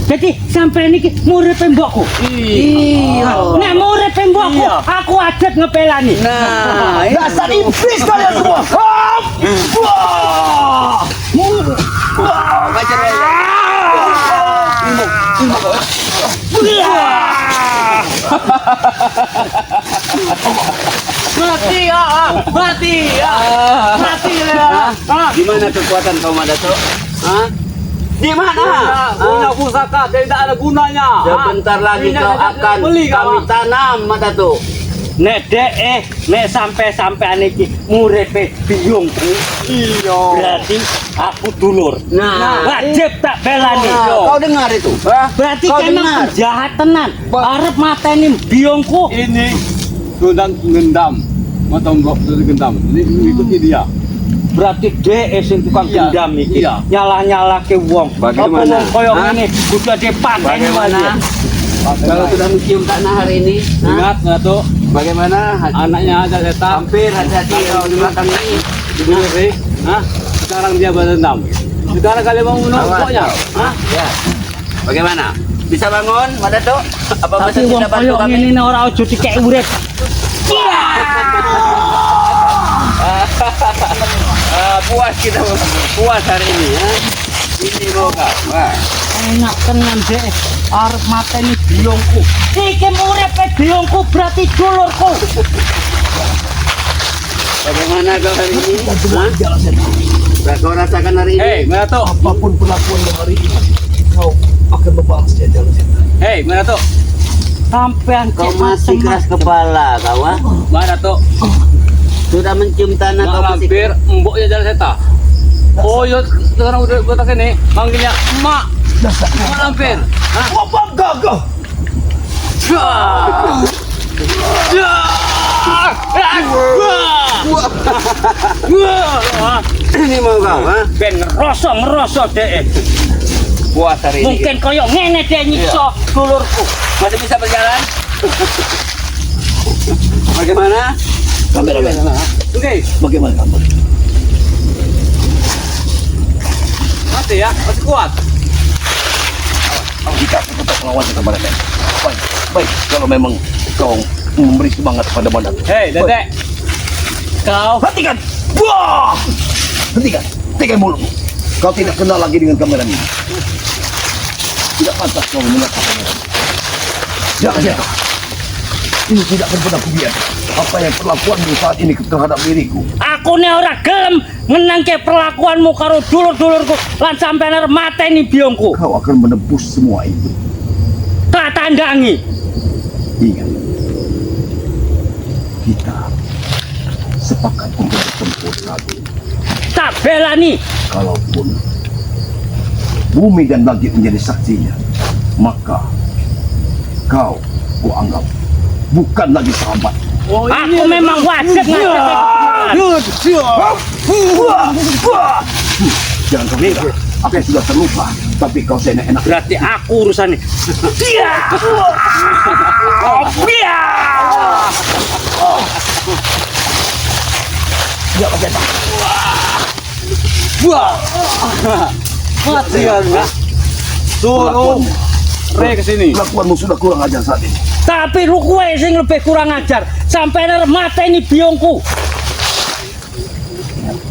Jadi sampean iki murid mbokku. Iya. Nek murid mbokku, Iya. aku adat ngepelani. Nah, ini Dasar iblis kalian semua! hajar baik. Mati ya, mati ya, mati ya. Di mana kekuatan kau Madato? Hah? Di mana? Punya pusaka, tidak ada gunanya. Sebentar lagi Ini kau ada akan beli, kami kawan. tanam Madato. Nek dek nek sampean iki muripe biyungku. Iya. Berarti aku dulur. Nah, Wajib tak belani. kau dengar itu? Berarti Kau kena dengar? penjahat tenan. Arep mateni biyungku. Ini sudah gendam. Tombok sudah gendam. Ini ikuti dia. Berarti dek sing tukang Iya, dendam iki. iya. Nyalah-nyalake wong. Bagaimana? Apa wong koyo Hah? ngene kudu dipateni Bagaimana? Kalau sudah mencium tanah hari ini, Ingat nggak tuh? bagaimana? Anaknya ada setan. Hampir hati-hati kalau di belakang ini. Diberi, hah? Sekarang dia berdendam. Sekarang kalian mau bunuh Awas pokoknya, kau. hah? Ya. Bagaimana? Bisa bangun, Madato? Apa Tapi masih wong bisa bantu koyo kami? ngene ora ojo dikek urip. Puas kita, puas hari ini. Ya? Ini mau kau. Wah. Enak tenan dek. Arep mateni biyungku. Iki muripe biyungku berarti dulurku. Bagaimana kau hari ini? Hah? Jalan Seta. Yang kau rasakan hari ini. Hei, Minato. Apapun perlakuanmu hari ini, kau akan membalasnya jalan setan. Hei, Minato. Sampean Kau cek masih macem-macem. keras kepala, kawan. Minato. Sudah mencium tanah kau Mak masih. lampir, mboknya jalan seta. Oh, yo sekarang udah buat ini. Manggilnya emak. Mak lampir. Hah? Apa kau? Ini mau kau, ha? Ben ngeroso deh. Puas hari ini. Mungkin koyo ngene deh nyiksa dulurku. Masih bisa berjalan? Bagaimana? Kameramen, Oke, bagaimana kamu? masih ya, masih kuat. Kita tetap melawan kameramen. Baik, baik. Kalau memang kau memberi semangat pada Mandat. Hei, Dedek. Kau Hentikan! Wah! Hentikan! Hentikan mulutmu. Kau tidak kenal lagi dengan kameramen ini. Tidak pantas kau mengatakan kameramen. Jangan jatuh. Ini tidak akan pernah kubiarkan. Apa yang perlakuanmu saat ini terhadap diriku. Aku ne ora gelem ngenangke perlakuanmu karo dulur-dulurku lan sampean arep mateni biongku. Kau akan menebus semua itu. Tak tandangi. Ingat. Kita sepakat untuk bertempur saat ini. Tak belani. Kalaupun bumi dan langit menjadi saksinya, maka kau kuanggap bukan lagi sahabat. Oh, Aku memang wajib ngajak. Jangan kau kira aku sudah terlupa, tapi kau seenak-enak. Berarti aku urusannya. Ya, oke, Pak. mati ya. Suruh Re ke sini. Kelakuanmu sudah kurang ajar saat ini. Tapi lu kue sing lebih kurang ajar. Sampai arep mateni biongku.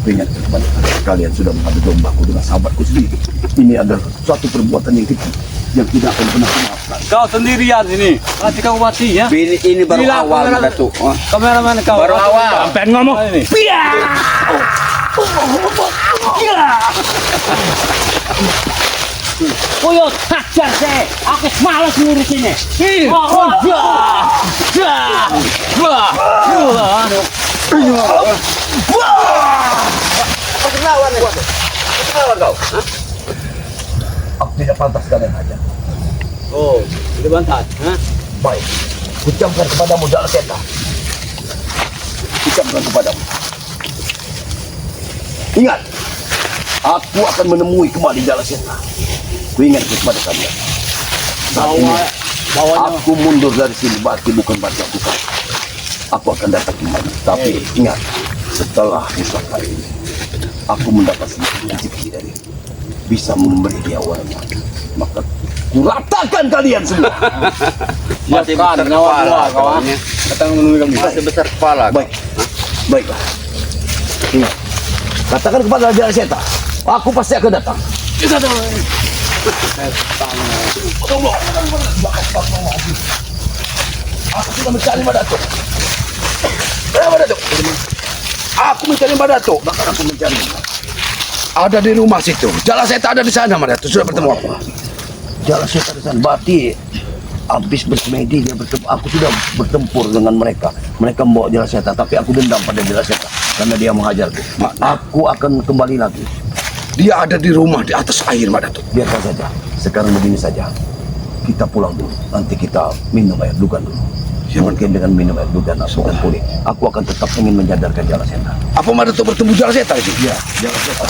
Ingat kepada kalian sudah mengadu dombaku dengan sahabatku sendiri. Ini adalah suatu perbuatan yang kecil yang tidak akan pernah kumaafkan. Kau sendirian sini. Nanti kau mati ya. Ini baru Bilang awal, kamera- Datuk. Kameramen kau. Baru awal. Sampai ngomong. Ini. Koyo hajar saya. Aku males ngurus ini. Perkenalan kau. Aku tidak pantas kalian ajar. Oh, itu bantat. Hah? Baik, ucapkan kepadamu Jala Seta. Ucapkan kepadamu. Ingat, aku akan menemui kembali Jala Seta. Ku ingatkan kepada kalian. Saat ini, Bawanya. aku mundur dari sini berarti bukan berarti aku kalah. Aku akan datang kembali. Tapi ingat, setelah musyawarah ini, aku mendapat sedikit rezeki dari bisa memberi dia warna. Maka kuratakan kalian semua. Masih Siapkan besar nyawa kepala, dua kawan. kawannya. Datang menemui kami. Masih besar kepala. Baik, baiklah. Ingat, katakan kepada Raja Seta, aku pasti akan datang. Tolong. Aku sudah mencari Madato. Madato. Aku mencari Madato. Bahkan aku mencari. Ada di rumah situ. Jala Seta ada di sana, Madato. Sudah bertemu aku. Jala Seta di sana. Berarti habis bersemedi dia bertemu. Aku sudah bertempur dengan mereka. Mereka membawa Jala Seta, tapi aku dendam pada Jala Seta karena dia menghajarku. Aku akan kembali lagi. Dia ada di rumah di atas air, Madato. Biarkan saja. Sekarang begini saja. Kita pulang dulu. Nanti kita minum air dugan dulu. Mungkin dengan minum air dugan aku akan pulih. Aku akan tetap ingin menyadarkan Jala Seta. Apa Madato bertemu Jala Seta itu? Iya, Jala Seta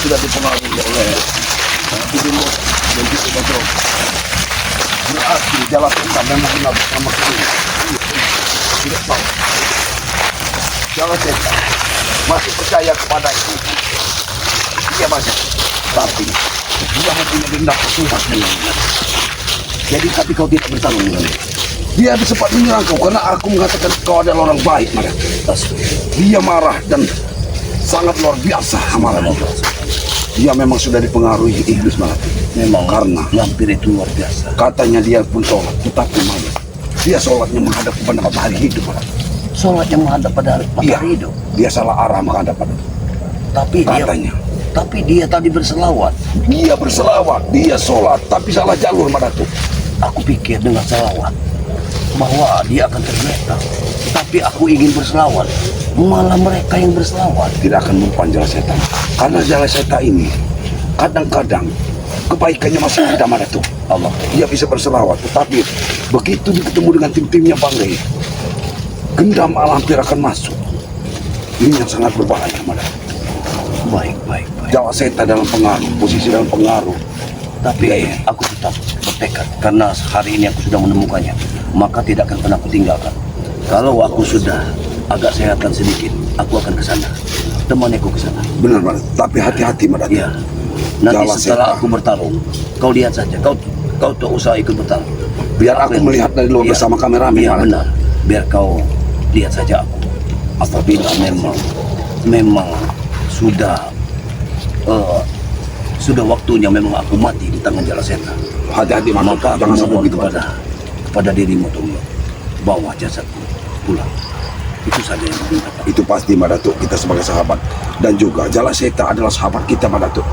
sudah dipengaruhi oleh Bidimo dan juga Badro. Berarti Jala Seta memang benar sama sekali. Tidak tahu. Jala Seta masih percaya kepada itu. Dia masih, tapi dia mempunyai dendam kesumat dengan. Jadi tapi kau tidak bertanggung dengan dia. Dia sempat menyerang kau karena aku mengatakan kau adalah orang baik, Mada. Dia marah dan sangat luar biasa amarahnya. Dia memang sudah dipengaruhi iblis, Mada. Memang karena lampir itu luar biasa. Katanya dia pun sholat, tetapi Mada, dia sholatnya menghadap kepada matahari hidup, Mada. Sholatnya menghadap pada matahari hidup. Dia salah arah menghadap pada. Tapi katanya Tapi dia tadi berselawat. Dia berselawat, dia sholat, tapi salah jalur Madatuk. Aku pikir dengan selawat bahwa dia akan tergeletak. Tapi aku ingin berselawat, malah mereka yang berselawat. Tidak akan mempan Jala Seta. Karena Jala Seta ini kadang-kadang kebaikannya masih ada Madatuk. Allah, dia bisa berselawat, tetapi begitu ketemu dengan tim-timnya Bang Rey, gendam hampir akan masuk. Ini yang sangat berbahaya Madatuk. Baik. Jala Seta dalam pengaruh, posisi dalam pengaruh. Tapi aku tetap bertekad karena hari ini aku sudah menemukannya, maka tidak akan pernah aku tinggalkan. Kalau aku sudah agak sehatkan sedikit, aku akan ke sana. Temani aku ke sana. Benar, tapi hati-hati Madatuk. Iya. Nanti Jala setelah Seta. Aku bertarung, kau lihat saja. Kau tak usah ikut bertarung. Biar aku melihat dari luar bersama kameramen. Iya benar. Biar kau lihat saja aku. Apabila memang sudah waktunya memang aku mati di tangan Jala Seta. Hati-hati maka jangan sampai begitu kepada dirimu Tonggok. Bawa jasadku pulang. Itu saja yang aku minta. Itu pasti Madatuk, kita sebagai sahabat. Dan juga Jala Seta adalah sahabat kita Madatuk.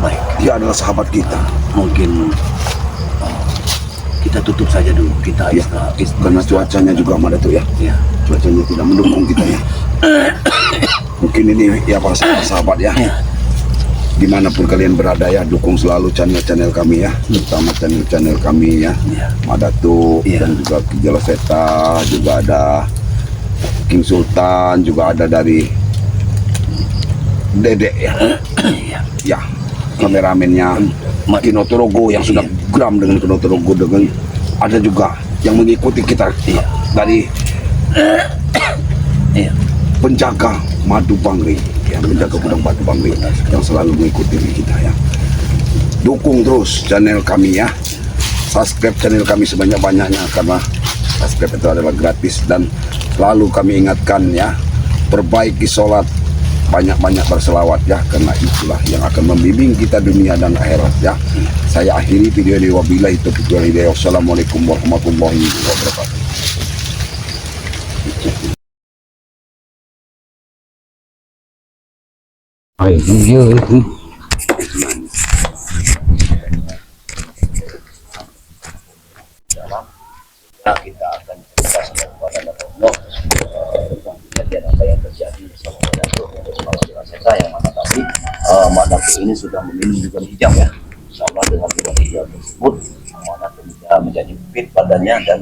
Baik, dia adalah sahabat kita. Mungkin kita tutup saja dulu. Kita istirahat. Karena cuacanya juga Madatuk ya. Cuacanya tidak mendukung kita ya. Mungkin ini ya para sahabat ya. Dimanapun kalian berada ya, dukung selalu channel-channel kami ya, terutama channel-channel kami ya, Madatuk dan juga Jala Seta, juga ada King Sultan, juga ada dari Dedek ya, ya kameramennya Kino Torogo yang sudah geram dengan Kino Torogo, dengan ada juga yang mengikuti kita dari penjaga Madu Bangri, yang menjaga gudang Madu Bangri yang selalu mengikuti kita ya. Dukung terus channel kami ya, subscribe channel kami sebanyak-banyaknya karena subscribe itu adalah gratis, dan selalu kami ingatkan ya, perbaiki sholat, banyak-banyak berselawat ya, karena itulah yang akan membimbing kita dunia dan akhirat ya. Saya akhiri video ini, wabillahi taufiq wal hidayah. Wassalamualaikum warahmatullahi wabarakatuh. Kita akan cerita kepada Allah tentang kejadian apa yang terjadi bersama Madatuk bersama Jala Seta, yang mana tadi Madatuk ini sudah meminum juga hijab ya, sama dengan juga hijab tersebut, Madatuk menjadi fit badannya, dan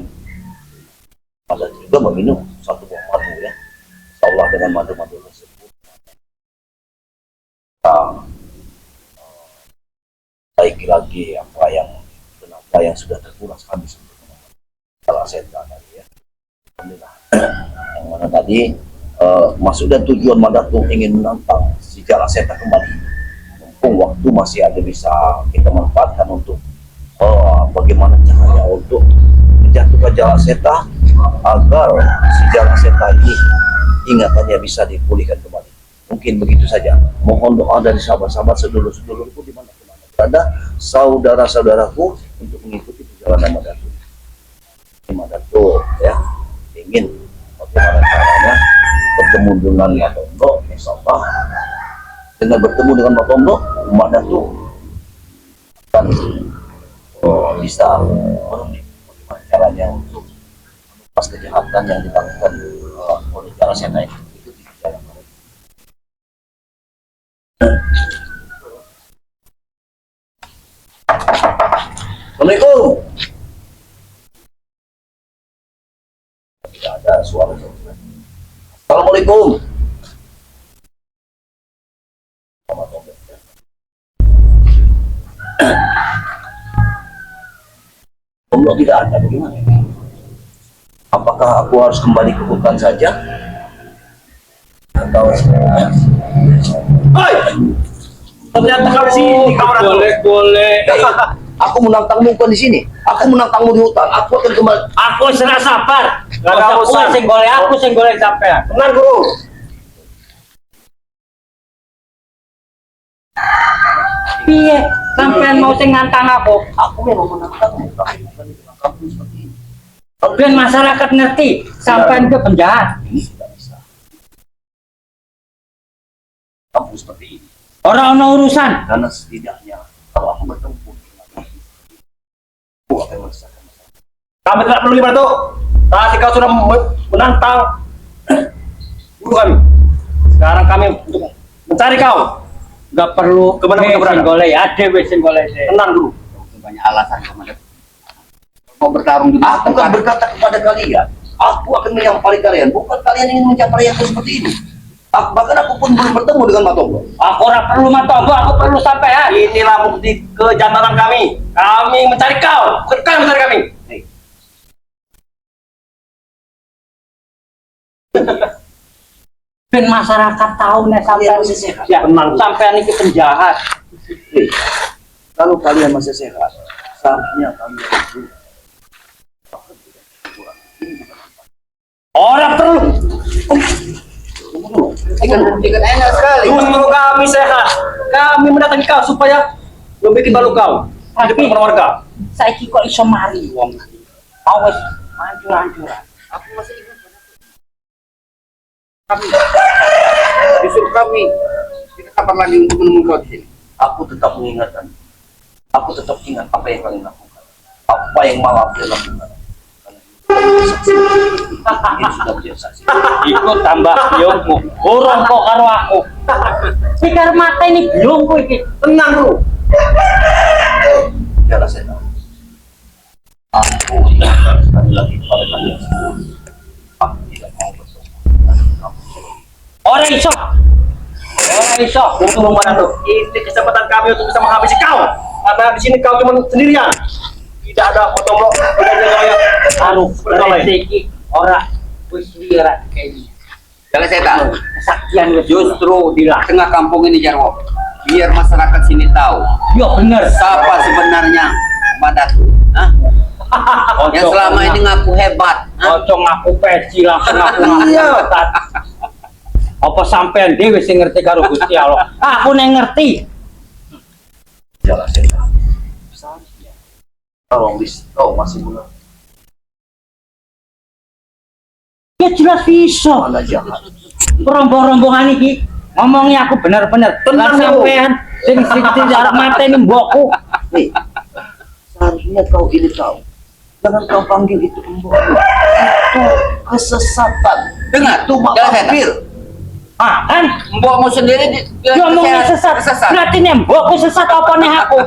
Madatuk juga meminum satu buah madu ya. Insyaallah dengan madu-madu tersebut baik lagi apa yang tenaga yang sudah terkuras habis Jala Seta tadi ya. Alhamdulillah. Yang mana tadi maksud dan tujuan Madatuk ingin menantang si Jala Seta kembali. Mumpung waktu masih ada, bisa kita manfaatkan untuk bagaimana caranya untuk menjatuhkan Jala Seta agar si Jala Seta ini ingatannya bisa dipulihkan kembali. Mungkin begitu saja. Mohon doa dari sahabat-sahabat sedulur-sedulurku di mana berada, saudara-saudaraku, untuk mengikuti perjalanan Madatuk. Madatuk ya ingin bagaimana caranya bertemu dengan Matondo, insyaallah dengan bertemu dengan Matondo, Madatuk akan bisa menemui bagaimana caranya untuk menumpas kejahatan yang dilakukan oleh Jala Seta itu di jalan Madatuk. Assalamualaikum. Tidak ada suara. Assalamualaikum. Allah tidak ada, bagaimana? Apakah aku harus kembali ke hutan saja? Atau ternyata kau di sini, kamu boleh. Aku menantangmu bukan di sini. Aku menantangmu di hutan. Aku akan kembali. Aku serah sabar. Gak ada usah sing golek aku, sing golek sampean. Benar, Guru. Piye? Sampean mau sing ngantang aku? Aku memang menantangmu, tapi bukan di kampung seperti ini. Biar masyarakat ngerti sampean ke penjahat. Ini tidak bisa. Kampung seperti ini. Ora ono urusan. Karena setidaknya kalau aku bertempur dengan aku akan merasakan masalah. Kami tidak perlu gimana tuh. Tadi kau sudah menantang guru kami. Sekarang kami untuk mencari kau. Gak perlu Kemana kita berada? golek, ada wesen golek. Tenang dulu. Banyak alasan kamu. Mau bertarung di Aku kan berkata kepada kalian, aku akan menyampaikan kalian, bukan kalian ingin mencapai yang seperti ini. Bahkan aku pun belum bertemu dengan Matonggo. Aku ora perlu matogo, aku perlu sampean. Inilah bukti kejantanan kami. Kami mencari kau, bukan kau yang mencari kami. Ben masyarakat tahu nih sampean masih sehat. ya, sampean iki penjahat. Kalau kalian masih sehat, seharusnya kalian itu Ora perlu. Ikan enak sekali. Justru kami sehat. Kami mendatangi kau supaya membuat balu kau. Di depan warga. Saiki kok iso mari wong. Awes hancur-hancuran. Aku masih ingat kami. Disuruh kami. Kita kapan lagi untuk menemukan kau di sini? aku tetap mengingatkan. Aku tetap ingat apa yang kalian lakukan. Apa yang malam kalian lakukan. Ini sudah menjadi saksi. Iku tambah biungmu. Urung kok karo aku. Pikir mata ini biungku iki. Tenang dulu. Biarlah saya tahu. Aku ingatkan sekali lagi pada kalian semua. Aku tidak mau bertemu dengan kamu. Ora iso. Ora iso. Untuk mana tuh? Ini kesempatan kami untuk bisa menghabisi kau. Karena di sini kau cuma sendirian. Tidak ada otomlo, tidak ada yang Anu iki ora wis lirat kayaknya. Kalau saya tahu, Kesaktian wis justru di dilah. tengah kampung ini Jarwo, biar masyarakat sini tahu Yo bener. siapa sebenarnya Badatu. Hah? Yang selama ini ngaku hebat. Hah? Ojo ngaku peci langsung ngaku ketat. Apa sampean dhewe sing ngerti karo Gusti Allah? Aku nek ngerti. Biarlah saya tahu. Seharusnya kau masih muda. Ya jelas bisa. Mana jahat. Rombong-rombongan iki ngomongnya aku bener-bener. Lah sampean sing jarak mateni mbokku. Nih, seharusnya kau ini tahu. Jangan kau panggil itu mbok. Itu kesesatan. Dengar, Itu mak jangan saya lampir. Ah kan Mbokmu sendiri dia ngomongnya sesat. Berarti nih mbokku sesat apa nih aku?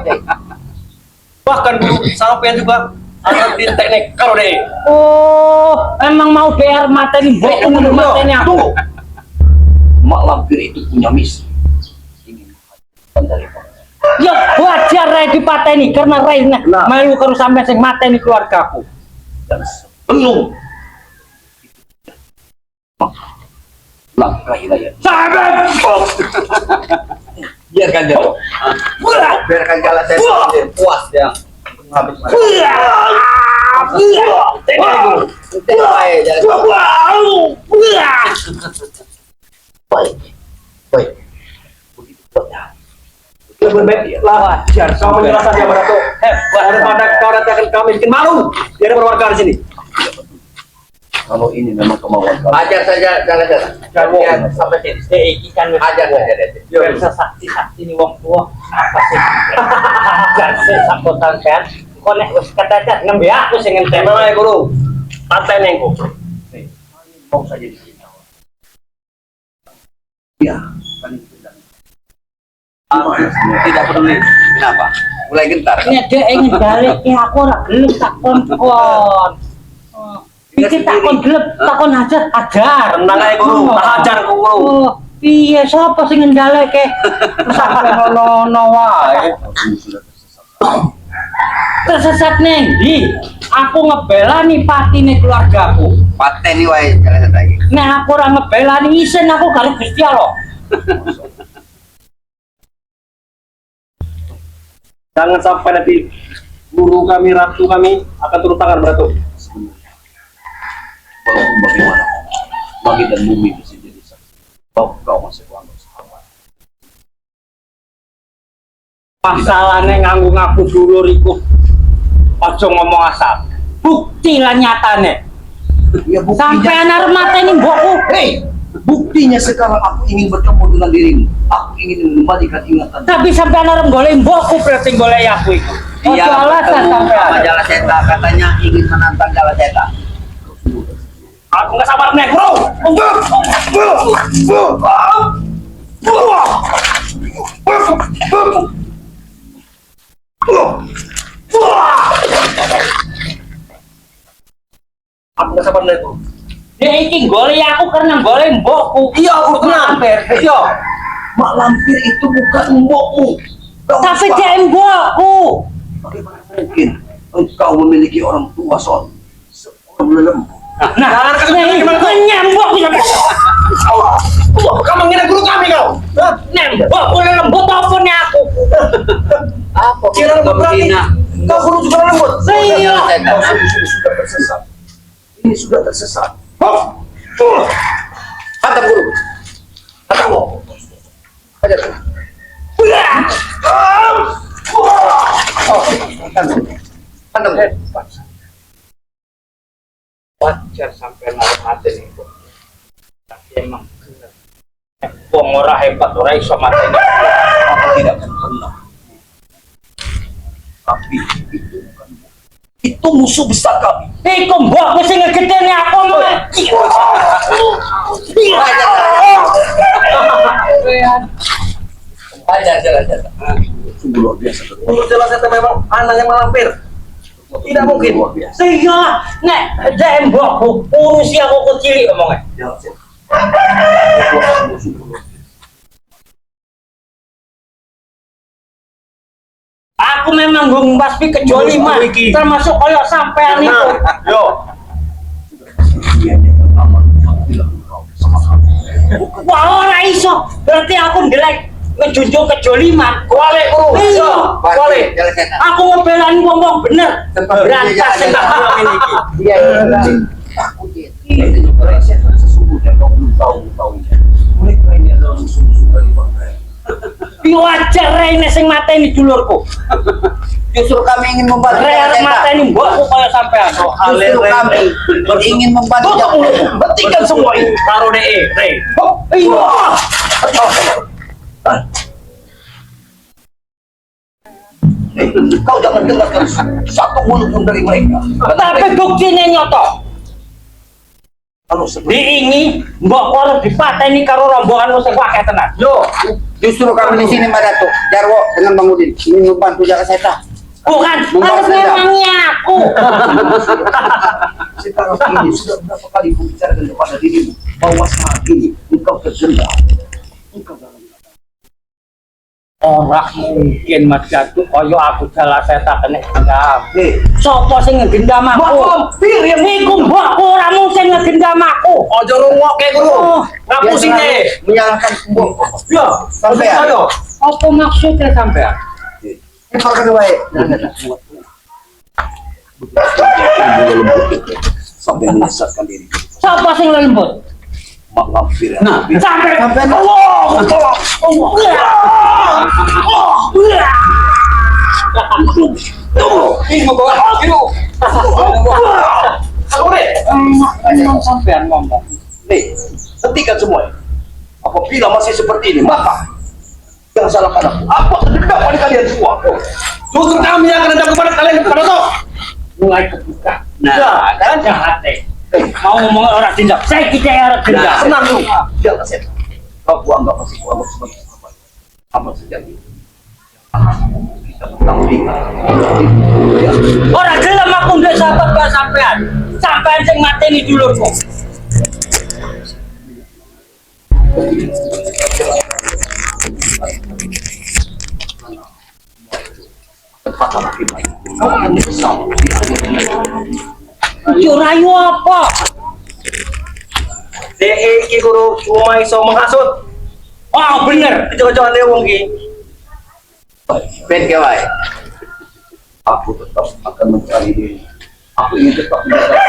bahkan dulu sampai juga ada di teknik karo deh. Oh, emang mau DR mateni mbokku menurut mateni aku. Mak lampir itu punya misi. Ingin menghancurkan dari bawah. Ya wajar Rai dipateni karena Rai melu karo sampean sing mateni keluargaku. Dan sebelum maka langkah wilayah. Biarkan dia. Biarkan jalan saya sendiri. Puas dia. Habis Baik, baik. Begitu saja. Lebih baik wajar kau menyerahkan dia pada tuh. Daripada kau datangkan kami bikin malu. Dia ada berwarga di sini. Kalau ini memang kemauan kamu. ajar saja jalan-jalan. Jangan sampai sini. Iki kan wis Ajar saja dia. biasa sakti-sakti nih wong tua apa sih? Jan sing sampotan kan. Kok nek wis ketetet nembe aku sing ngenteni. Tenang ya guru. Santai nengku. Nih, mau saja di sini. Ya, paling tidak. Tidak peduli. Kenapa? Mulai gentar. Nek dhek ingin balik ki aku ora gelem takon kon. Iki takon gelem, takon ajar. Tenang aja guru. Tak ajar guru. Oh, piye sapa sing ngendhaleke? Sampe ono wae. Kamu sudah tersesat. Tersesat neng di. Aku ngebelani patine keluargaku. Pateni wae jalan lagi. Nek aku ora ngebelani isen aku karo Gusti Allah. Jangan sampai nanti guru kami, ratu kami akan turun tangan pada tuh. Walaupun bagaimana, langit dan bumi bisa jadi saksi. Kau masih kuanggap sahabat. Masalahnya nganggo ngaku dulur iku. Aja ngomong asal. Bukti lah nyatane. Ya buktinya. Sampean arep mateni mbokku. Hei, Buktinya sekarang aku ingin bertemu dengan dirimu. Aku ingin mengembalikan ingatan. Tapi sampai orang golek mbokku berarti golek aku itu. Dia Ojo alasan bertemu sampai sama Jala Seta, katanya ingin menantang Jala Seta. aku nggak sabar nih, bro. Aku nggak sabar nih, bro. Dia iki golek aku karena golek mbokku. Iya, aku kenal. Iya. Mak Lampir itu bukan mbokmu. Tapi dia mbokku. Bagaimana mungkin engkau memiliki orang tua seorang lelembut? Nah, nyambok Kamu ngira guru kami kau? nembok lembut apa nih aku? Apa? Kira berarti kau guru juga lembut? Iya. Kau sudah tersesat. Ini sudah tersesat. Hadap guru. Hadap. Ajar. Wajar sampai naruh mati nih, Bu. Tapi emang bener. Wong ora hebat ora iso mateni. Aku tidak akan pernah. Tapi itu bukan itu musuh besar kami. Iku mbok sing ngegedeni aku mah. Ajar. Sungguh luar biasa. Menurut Jala Seta memang anaknya Malampir. Tidak mungkin. Luar biasa. Iya, nek dek mbokku urusi aku kecil omongnya. Jala Seta. Aku memang gue ngebasmi kecuali mah termasuk koyok sampean itu. Yo. Dia yang pertama bilang kau sama kami. Wah ora iso, berarti aku ndelek ngejunjung kejoliman. Kuali guru. Iya, Kuali. Jala Seta. aku ngebelani ngomong bener. Berantas sing tak ngomong iki. Dia aku dia. Jala Seta sesungguhnya kau belum tahu-tahunya. Mereka ini adalah musuh-musuh dari bangsa. Pi wajar rene sing mateni dulurku. Justru kami ingin membantu Jala Rene Seta. mateni mbokku kaya sampean. Justru kami ingin membantu Jala Seta. Hentikan semua ini. Karo DE, Re. Iya. Kau jangan dengarkan satu mulut pun dari mereka. Tapi buktinya nyoto. Kalau seperti Diingi mbok harus dipateni karo rombonganmu sing akeh tenan. Loh, justru kami di sini Mbak Datuk Jarwo dengan Bang Udin ingin membantu Jala Seta. Bukan, harus memangnya aku. sekarang ini sudah berapa kali aku bicarakan kepada dirimu bahwa saat ini engkau terjendam. Engkau dalam Ora mungkin Mas Jatuh kaya aku Jala Seta kena gendam. Sopo sing ngegendam aku? Mbak Lampir yang Iku mbokku ora mungkin ngegendam aku. ojo rungokke guru. Oh, Ngapusing deh. Menyalahkan mbok. Ya, Sampai ya. apa maksudnya sampean? Kalau kedua baik. Sampai menyesatkan diri. Sopo sing lembut? Mak Lampir. Nah, Sampai Allah. Emang sampean ngomong. Nih, hentikan semua. Apabila masih seperti ini, maka jangan salahkan aku. Aku akan dendam pada kalian semua. Justru kami akan dendam kepada kalian kepada toh. Mulai kebuka. Nah, kan jahat deh. Mau ngomong orang dendam. Saya kita orang dendam. Tenang dulu. Jangan saya. Kau anggap masih kuat sebagai sahabat. Amat sejati. Kita bertanggung jawab. Orang gelem aku ndek sahabat kok sampean. Sampean sing mateni dulurku. Kata lagi baik. Kau akan menyesal. Yo rayu apa? DE iki guru cuma iso menghasut. Oh bener. Jangan-jangan dia wong iki. Ben kewai. Aku tetap akan mencari diri. Aku ingin tetap menjaga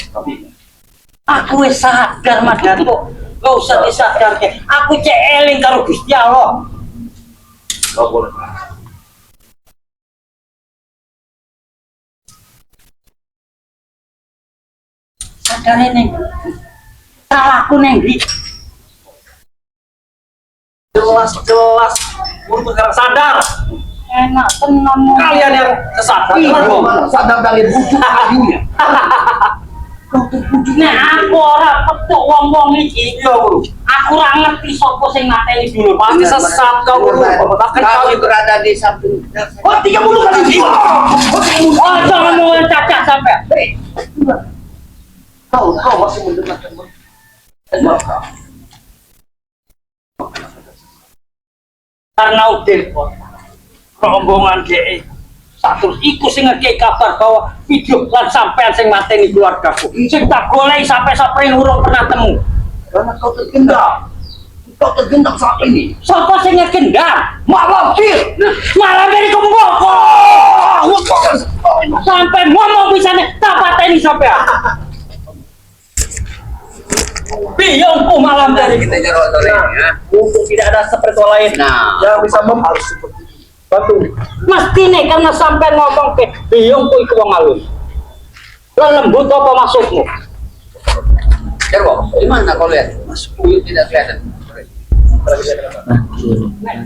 tapi Aku wis sadar Mas Datuk. Gak usah disadarke. Aku cek eling karo Gusti Allah. gak boleh. Sadar ini. salahku neng di Jelas untuk sekarang sadar. enak tenang Kalian yang sesat. Sadar dari butuh kayunya. nah aku ora petuk wong-wong iki Iya, Guru. aku ora ngerti sapa sing mateni dulur Pasti sesat kau, Guru. Bahkan kau Kami berada di samping. Oh, 30 kali jiwa. oh jangan mau cacah sampai Kau masih mendengarkan. karena udah rombongan DE satu iku sing ngekei kabar bahwa video lan sampean sing mateni keluargaku sing tak golek sampai sapring urung pernah temu Karena kau tergendam. Kau tergendam saat ini. sapa sing ngegendam Malam bir. malah dari kembok sampai ngomong bisa tak pateni sampean biyongku malam dari Kita jorok sore ini ya. Untuk tidak ada seperti lain. Nah, Yang bisa harus seperti itu. Batu. mesti nih karena sampai ngomong ke biyongku iku wong alus lembut apa maksudmu Jarwo, di mana kau lihat? Buyut tidak kelihatan.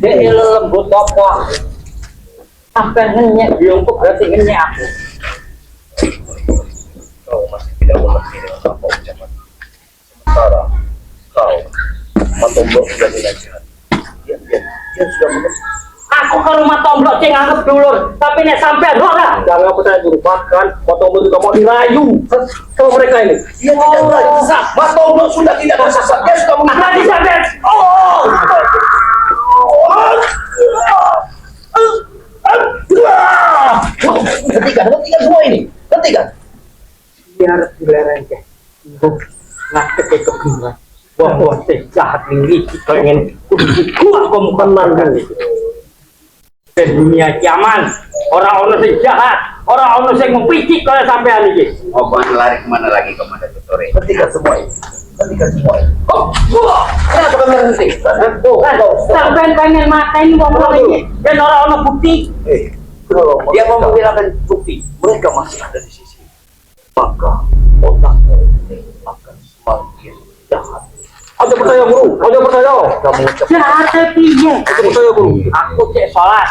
dia lembut apa sampai ngenyek biyongku berarti ngenyek aku Kau masih tidak mengerti dengan apa ucapan. Sementara kau Matombok sudah dilanjutkan. Dia sudah mengerti. aku ke rumah tomblok cing anggap dulur tapi nek sampean ora Jangan percaya Guru. Bahkan Matombok juga mau dirayu ke mereka ini. Dia tidak tersesat. Mas Tombol sudah tidak tersesat. Dia sudah tadi sampean Hentikan semua ini. Hentikan. biar dilereng ke ngadek ke kebingungan bahwa jahat ini pengen kuat pemukulan kan itu di dunia kiaman orang-orang sing jahat orang-orang sing mempicik kalau sampean iki Oh, kau lari kemana lagi kemana tuh sore? Hentikan semua ini. Hentikan semua ini. Kenapa kau berhenti? sampean pengen matain wong-wong iki dan orang-orang bukti Dia mau menghilangkan bukti. Mereka masih ada di sisi. Maka otakmu ini akan semakin jahat. Aja percaya Guru. Aja percaya. Kamu ucap jahat piye Aja percaya Guru. aku cek sholat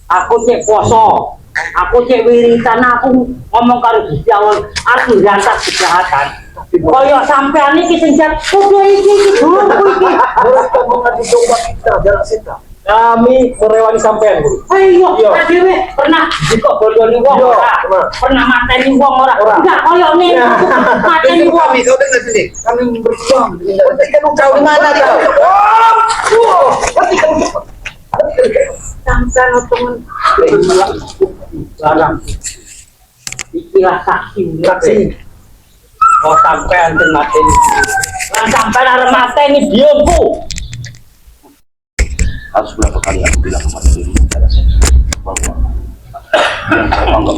aku cek poso aku cek wiritan aku ngomong karo Gusti Allah aku ngantar kejahatan kaya sampean iki sing jahat kudu iki dulu iki mereka mengadu domba kita jalan setan. Kami merewani sampean Guru. ayo Iya. dhewe pernah dikok boyoni wong Iya, ora pernah. pernah mateni wong ora Ora. enggak kaya ngene mateni Itu wong kami, kau dengar sendiri. Kami berjuang dengan Hentikan kau di mana kau? sampean temen larang ikilah saksi oh sampean sing mateni lan sampean arep mateni biongku harus berapa kali aku bilang kepada diri saudara saya bahwa yang kau anggap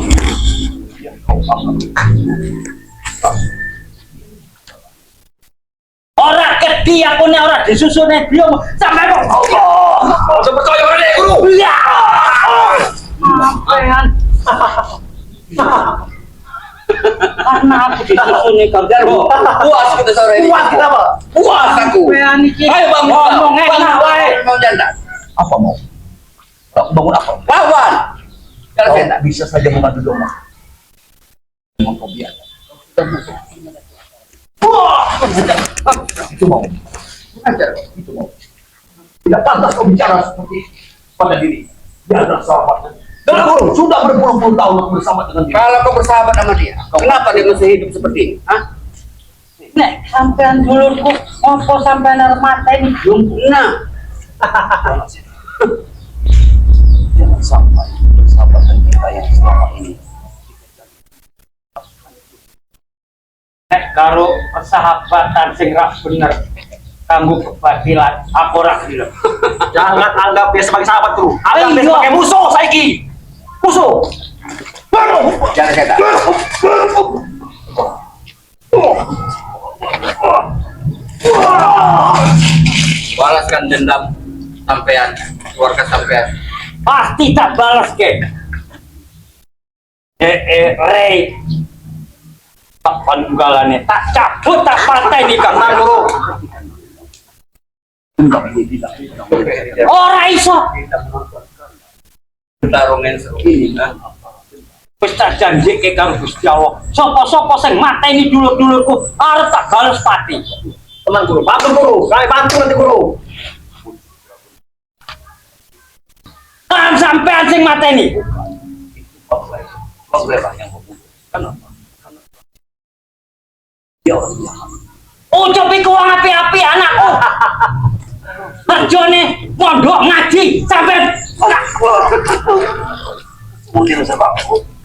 yang kau anggap ora kedi aku nek ora disusune biong sampean kok Aja percaya pada Guru. iya sampean karena aku disusune Jarwo, kerja puas kita sore ini. Puas kita, Pak. Puas aku. sampean iki Ayo bangun. ngomong enak wae Mau janda. apa mau? Kau bangun apa? Lawan. Kalau Kau janda. bisa saja mengadu domba. Memang kau biarkan. Itu mau. Itu mau. Tidak pantas kau bicara seperti pada diri. Dia adalah sahabatnya. Dan Guru sudah berpuluh-puluh tahun aku bersama dengan dia. Kalau kau bersahabat sama dia, kenapa dia masih hidup seperti ini? Hah? nek sampean dulurku opo sampean arep mateni biongku Nah, Jangan sampai persahabatan kita yang selama ini nek karo persahabatan sing ra bener kanggo kebatilan aku ora gelem Jangan anggap dia sebagai sahabat Guru. Anggap dia Iya. sebagai musuh saiki. Musuh. jangan janda. Balaskan dendam sampean, keluarga sampean. pasti tak balas ke Rey tak panunggalane tak cabut tak pateni Kang Guru. Ora iso. Pertarungan seru ini kan. Wis tak janjike karo Gusti Allah. Sapa-sapa sing mateni dulur-dulurku arep tak gales pati. Teman Guru, bantu Guru, kae bantu nanti Guru. Kan sampean sing mateni. Kenapa? Ucup iku wong api-api anakku. Kerjane pondok ngaji sampean ora. Mungkin sebab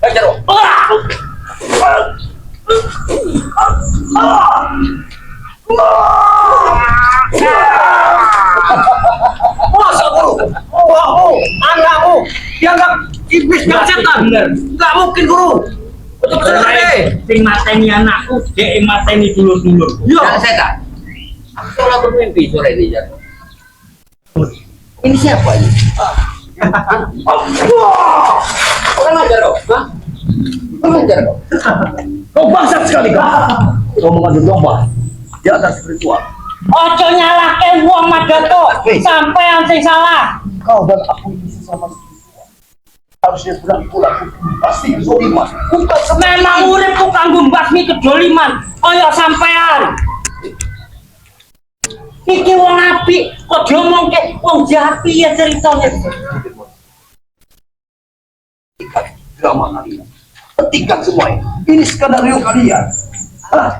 Jero. Masa Guru? Anakku dianggap iblis dan setan. Enggak mungkin Guru. Betul-betul sing mateni anakku, dhek mateni dulur-dulur. Yang setan. Aku selalu bermimpi sore ini ya. Ini siapa ini? Orang ajar kau, hah? Orang ajar kau. kau bangsat sekali kau. Kau mengadu domba di atas spiritual. Ojo nyalahke wong Madato, sampean sing salah. Kau dan aku ini sesama spiritual. Harusnya pulang pasti zoliman. Memang uripku kanggo mbasmi kedoliman kaya sampean. Iki wong apik kok diomongke wong jahat piye ceritane. Drama kalian. Hentikan semuanya. Ini skenario kalian.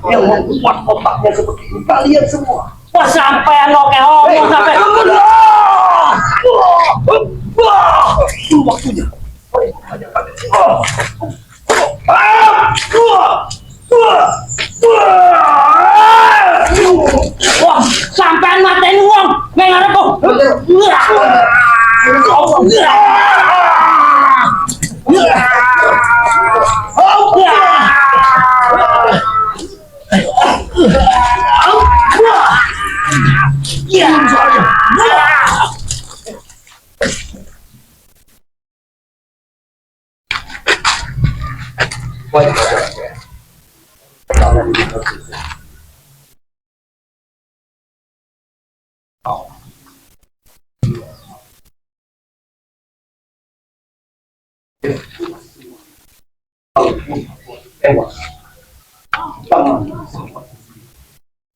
Yang membuat otaknya seperti ini. Kalian semua. Wah sampean oke omong sampe. Itu waktunya. Wah sampean mateni wong nang arepku.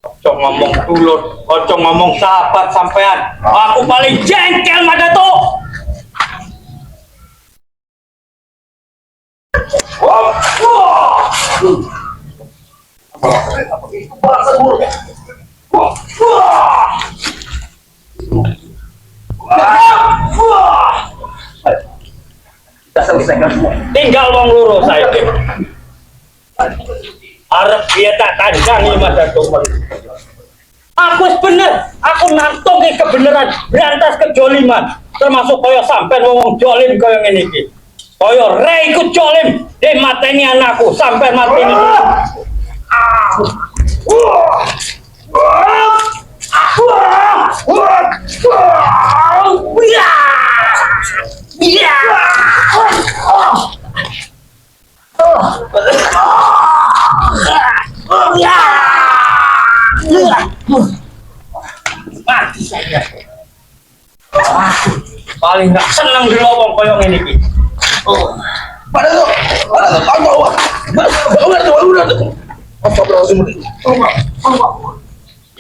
Ojo ngomong dulur, ojo ngomong sahabat sampean. Aku paling jengkel Madato. Tinggal wong loro saiki. Arep dia tak tandangi Madato. Aku wis bener, aku nantungi kebenaran, berantas kejoliman, termasuk kaya sampean wong jolim kaya ngene iki. Kaya Rei ku jolim, dia mateni anakku, sampean mateni. Mati saja. Paling gak seneng dulu wong koyo ngene iki. Pada tu, bawa.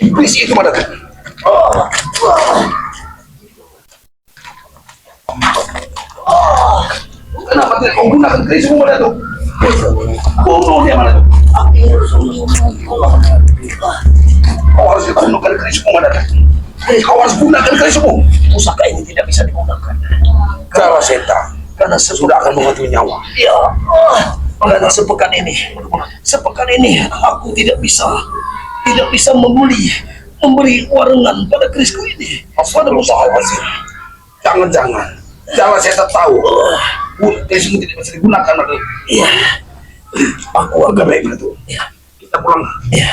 Iblis itu pada tu. Kenapa tidak kau gunakan kerismu pada tu? Bunuh dia pada tu. Kau harus gunakan kerismu pada tu. Kau harus gunakan kerismu. Pusaka ini tidak bisa digunakan. Kalau setan, karena sesudah akan mengatur nyawa. Ya, karena sepekan ini aku tidak bisa memberi warengan pada kerisku ini. Pada usaha masih. Jangan setan tahu. Kerismu tidak bisa digunakan pada. Iya. Aku akan baik itu. Ya. Kita pulang. Ya.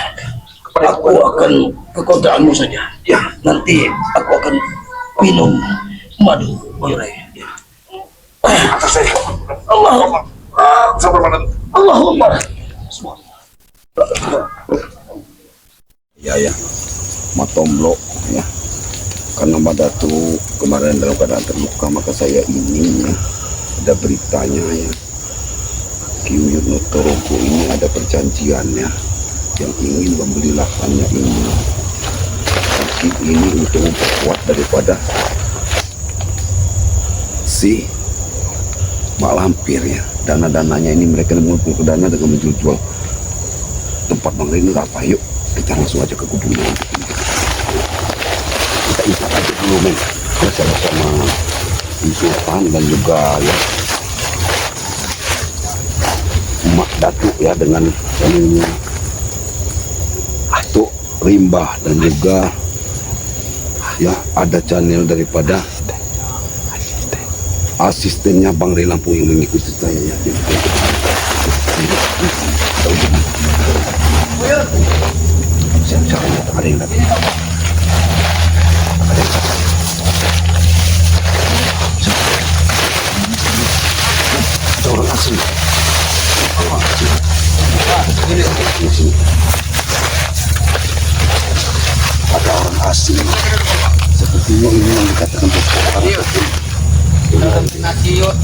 Aku akan ke kotaanmu saja. Ya. Nanti aku akan minum madu. Ya. Atas saya. Allah. Sabar mana? Allahumma. Ya, Matomblo ya. Karena Madatu kemarin dalam keadaan terluka, maka saya ini ya, ada beritanya ya. Kim Yudno Torogo ini ada perjanjiannya yang ingin membeli lahannya ini. Tapi ini untuk memperkuat daripada si Mak Lampir ya. Dana-dananya ini mereka mengumpulkan dana dengan menjual tempat Bang Reno. Apa yuk kita langsung aja ke kebunnya. Kita ikat aja dulu men, bersama-sama Sultan dan juga ya Mak Datuk ya dengan Atuk Rimba dan juga ya ada channel daripada asistennya Bang Rey Lampung yang mengikuti saya ya. Siap-siap ada yang datang. Ada yang datang. Ada orang asing. Di sini. Ada orang asing. Sepertinya ini yang dikatakan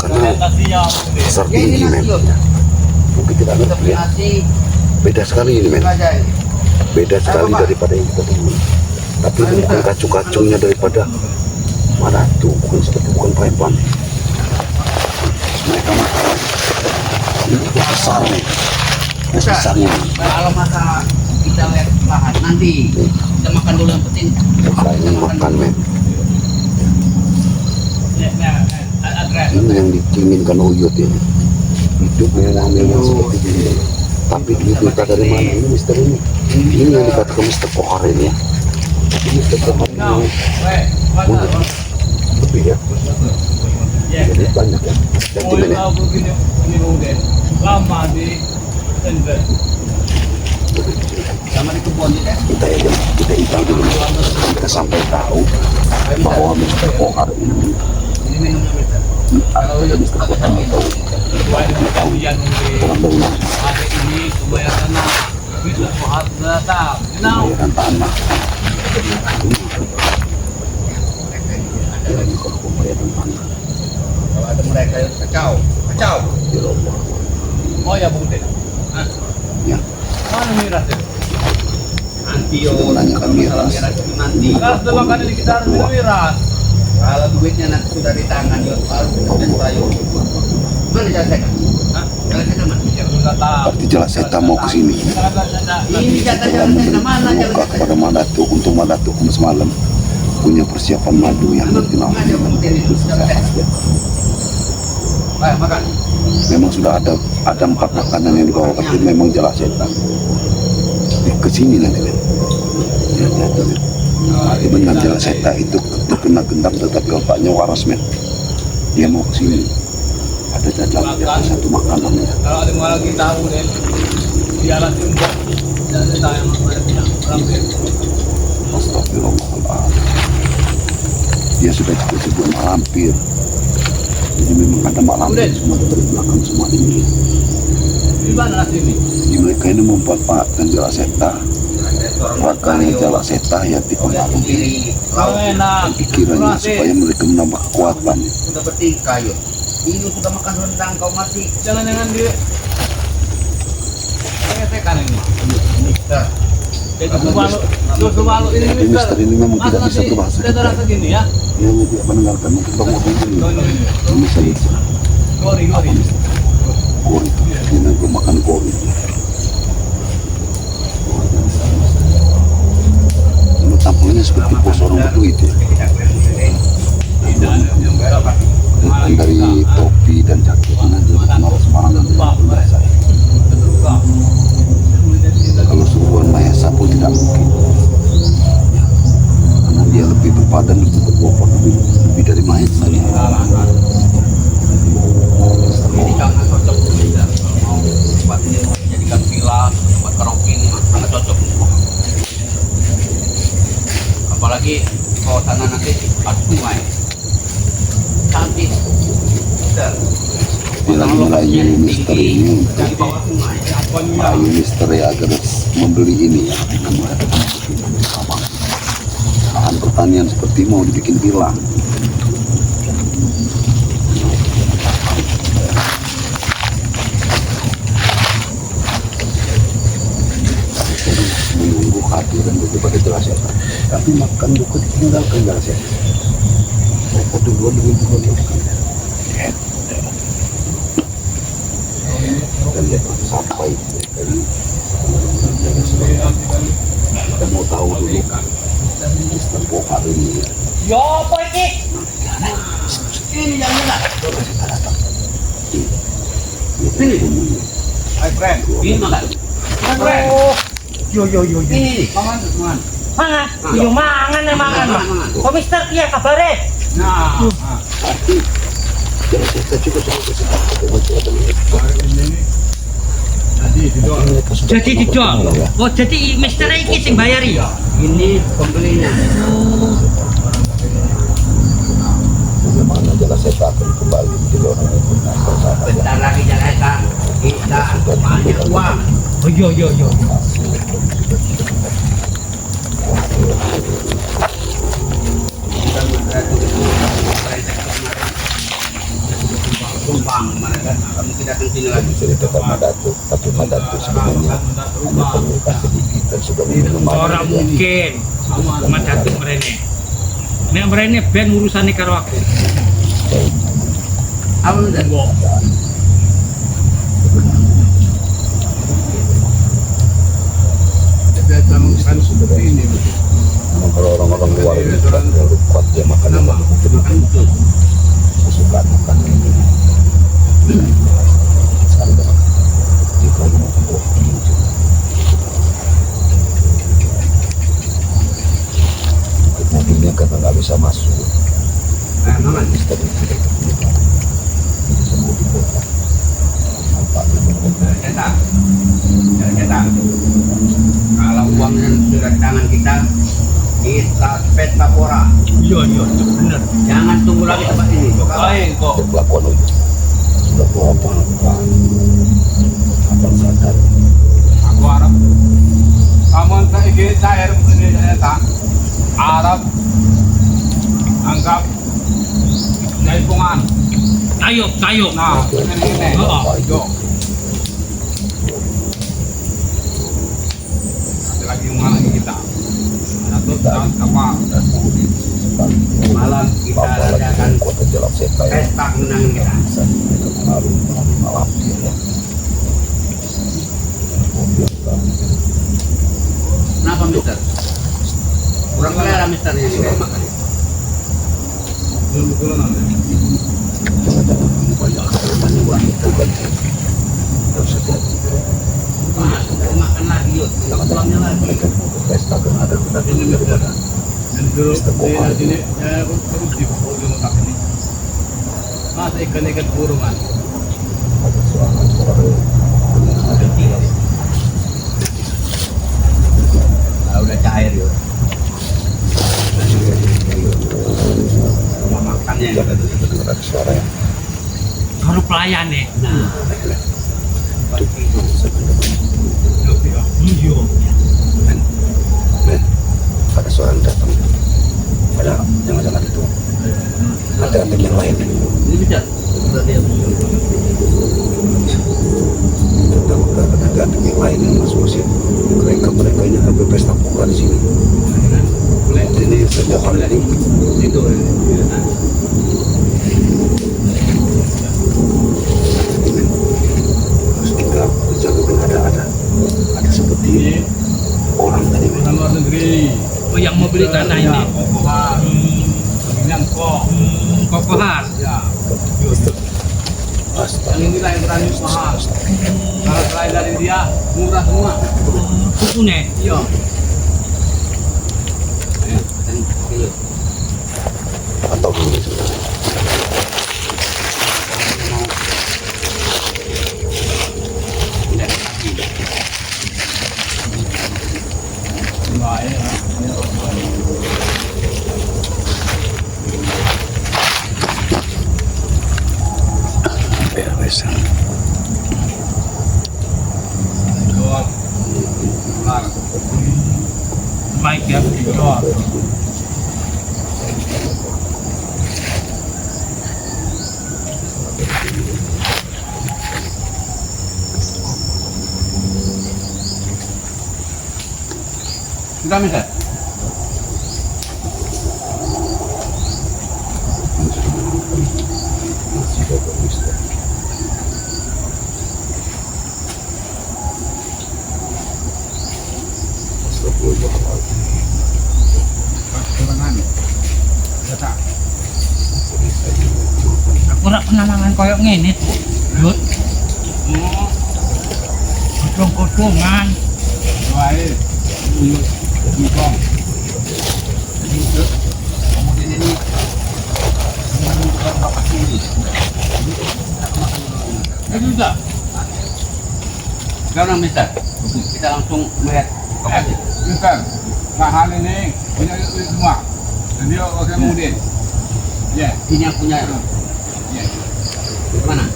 karena besar tinggi men. Mungkin tidak ngerti ya. Beda sekali ini men. Beda sekali daripada yang kita temui. Tapi ini bukan kacung-kacungnya daripada Madatu, bukan seperti bukan Prepan. Mereka makan. Ini besar nih. Besarnya. Kalau masa kita lihat lahan nanti kita makan dulu yang penting. Saya ingin makan men. Ini yang diinginkan Uyut ini. Hidup memang seperti ini. Tapi duit kita dari mana? Ini Mister ini. Ini yang dikatakan Mister Kohar ini ya. Tapi Mister Kohar ini lebih ya. Jadi banyak ya. Dan gimana? Lama di Denver. Sama di kebun ya. Kita hitam dulu. Kita sampai tahu bahwa Mister Kohar ini ada Mister Kohar itu. Orang bangunan. Hari ini kebanyakan Mister Kohar datang. Pembayaran tanah. Ada lagi kalau pembayaran tanah. Kalau ada mereka yang kacau. Ya Allah. Oh ya Bung Teh. Ya. Mana miras itu? Nanti yo. Sudah menanyakan miras. Itu nanti. Kalau sudah makan ini kita harus minum miras. Kalau duitnya nanti sudah di tangan yo, baru kita tayo. Mana jatahnya? Hah? Kalau kita mana? Ya sudah tahu. Berarti jelas saya mau ke sini. Ini jatahnya mana? Membuka kepada Madatu untuk Madatu semalam punya persiapan madu yang dikenal. Ayo makan. Memang sudah ada 4 makanan yang dibawa, tapi memang jelas saya ke sini nanti men. Tapi benar jelas saya itu terkena gendam, tetapi otaknya waras men. Dia mau ke sini. Ada satu makanan ya. Kalau ada yang lagi tahu deh, dialah timbuk dan kita yang punya Lampir. Astagfirullahaladzim. Dia sudah disebut Mak Lampir. Jadi memang ada Mak Lampir semua dari belakang semua ini. Di mana sini? Jadi mereka ini memanfaatkan Jalak Seta. Rakannya Jalak Seta ya dipengaruhi Enak. pikirannya supaya mereka menambah kekuatan. Sudah bertingkah yo. Ini sudah makan rendang kau mati. Jangan dia. Saya tekan ini. Mister. Itu malu ini Tapi Mister ini memang tidak bisa berbahasa kita kita. rasa gini ya. Dia tidak mendengarkan mungkin Bang Modul ini. Ini bisa Gori. kori. Ini gue makan kori. Ini tampangnya seperti bos orang berduit ya. Dan dari topi dan jaketnya dia kenal sembarangan biasa. Kalau suruhan Mahesa pun tidak mungkin ya, karena dia lebih berpadan, lebih berbobot, lebih dari Mahesa ya. Ini jangan cocok. Mister ini Ayu Mister ya agar membeli ini ya lahan pertanian seperti mau dibikin kilang. Menunggu kehadiran buku pada jelas ya, tapi makan buku ditinggalkan jelas ya. Foto dua dulu dan lihat sampai dari kita mau tahu dulu Mister Bokar ini. Yo, apa ini? Ini yang mana? Ini My friend, Ini mana? Oh, yo. Ini. mangan. Mangan, yo mangan ya mangan. Kok Mister piye kabare? Nah, kita juga Jadi dijual. Oh, jadi Mister iki sing bayari. Ini pembelinya. bagaimana jelas saya akan kembali di luar Bentar lagi jangan kita banyak uang. Oh, yo. Tumpang mereka kamu tidak akan sini lagi. menceritakan Madatu, tapi Madatu sebenarnya hanya terluka sedikit dan sudah minum Ora mungkin. Cuma jatuh merene. Nek merene ben urusane karo aku. Apa udah? kan seperti ini. Memang kalau orang-orang luar ini terlalu kuat dia makan yang Itu. suka makan ini. Sekarang di kalau mau buah mobilnya karena nggak bisa masuk. Nah, mana? Mister itu semua dibongkar. Cetak. Cetak. Kalau uang yang sudah di tangan kita pesta pora. Iya, bener. Jangan tunggu lagi tempat ini. Lain kok. Kelakuan itu sudah buat apa? Apa sadar? Aku harap kamu saiki cair ini tak Arab anggap jaipungan. Tayo. Nah, ini. Yo. Ada lagi yang lagi kita. Satu tahun kapal. Malam kita adakan kota jelas saya pesta kemenangan kita. pengaruh malam ya. Kenapa Mister? Kurang selera Mister ini kayak makan. Jangan-jangan banyak kali wangi itu kan harus hati-hati. Makan lagi yuk. Pulangnya lagi. Mereka mau ke pesta kan ada kedatangan daripada Mister Bokar ini. Masa ikan-ikan burungan. Ada suara ada dia. Nah, udah cair yuk. Makannya Jangan dengar suara yang Karo pelayan nih. Nah, itu sebenarnya. Iya. Men, ada suara yang datang. Ada jangan-jangan itu. Ada yang lain. ini Mister. Berarti ya. Ada yang lain yang masuk ke sini. Mereka ini ada pesta pokok di sini. Ini sebuah ini. Itu. Harus kita jaga dengan ada seperti orang tadi. Orang luar negeri. Oh, yang mau beli tanah ini. Kokohan. Yang kok. Kokohan. Ya. Astaga. Yang inilah yang berani mahal. Kalau selain dari dia murah semua. Kuku nih. Iya. Atau dulu sudah. Beres. Sudah Mister? Aku ora pernah mangan koyo ngene, Lut. Kodong-kodongan. Wae. Mukong. Kemudian ini bapak ini. Itu sudah. Sekarang Mister, kita langsung melihat. Mister, lahan ini punya semua. Dan dia oke kemudian. Ya, Ini yang punya. ya. Mana?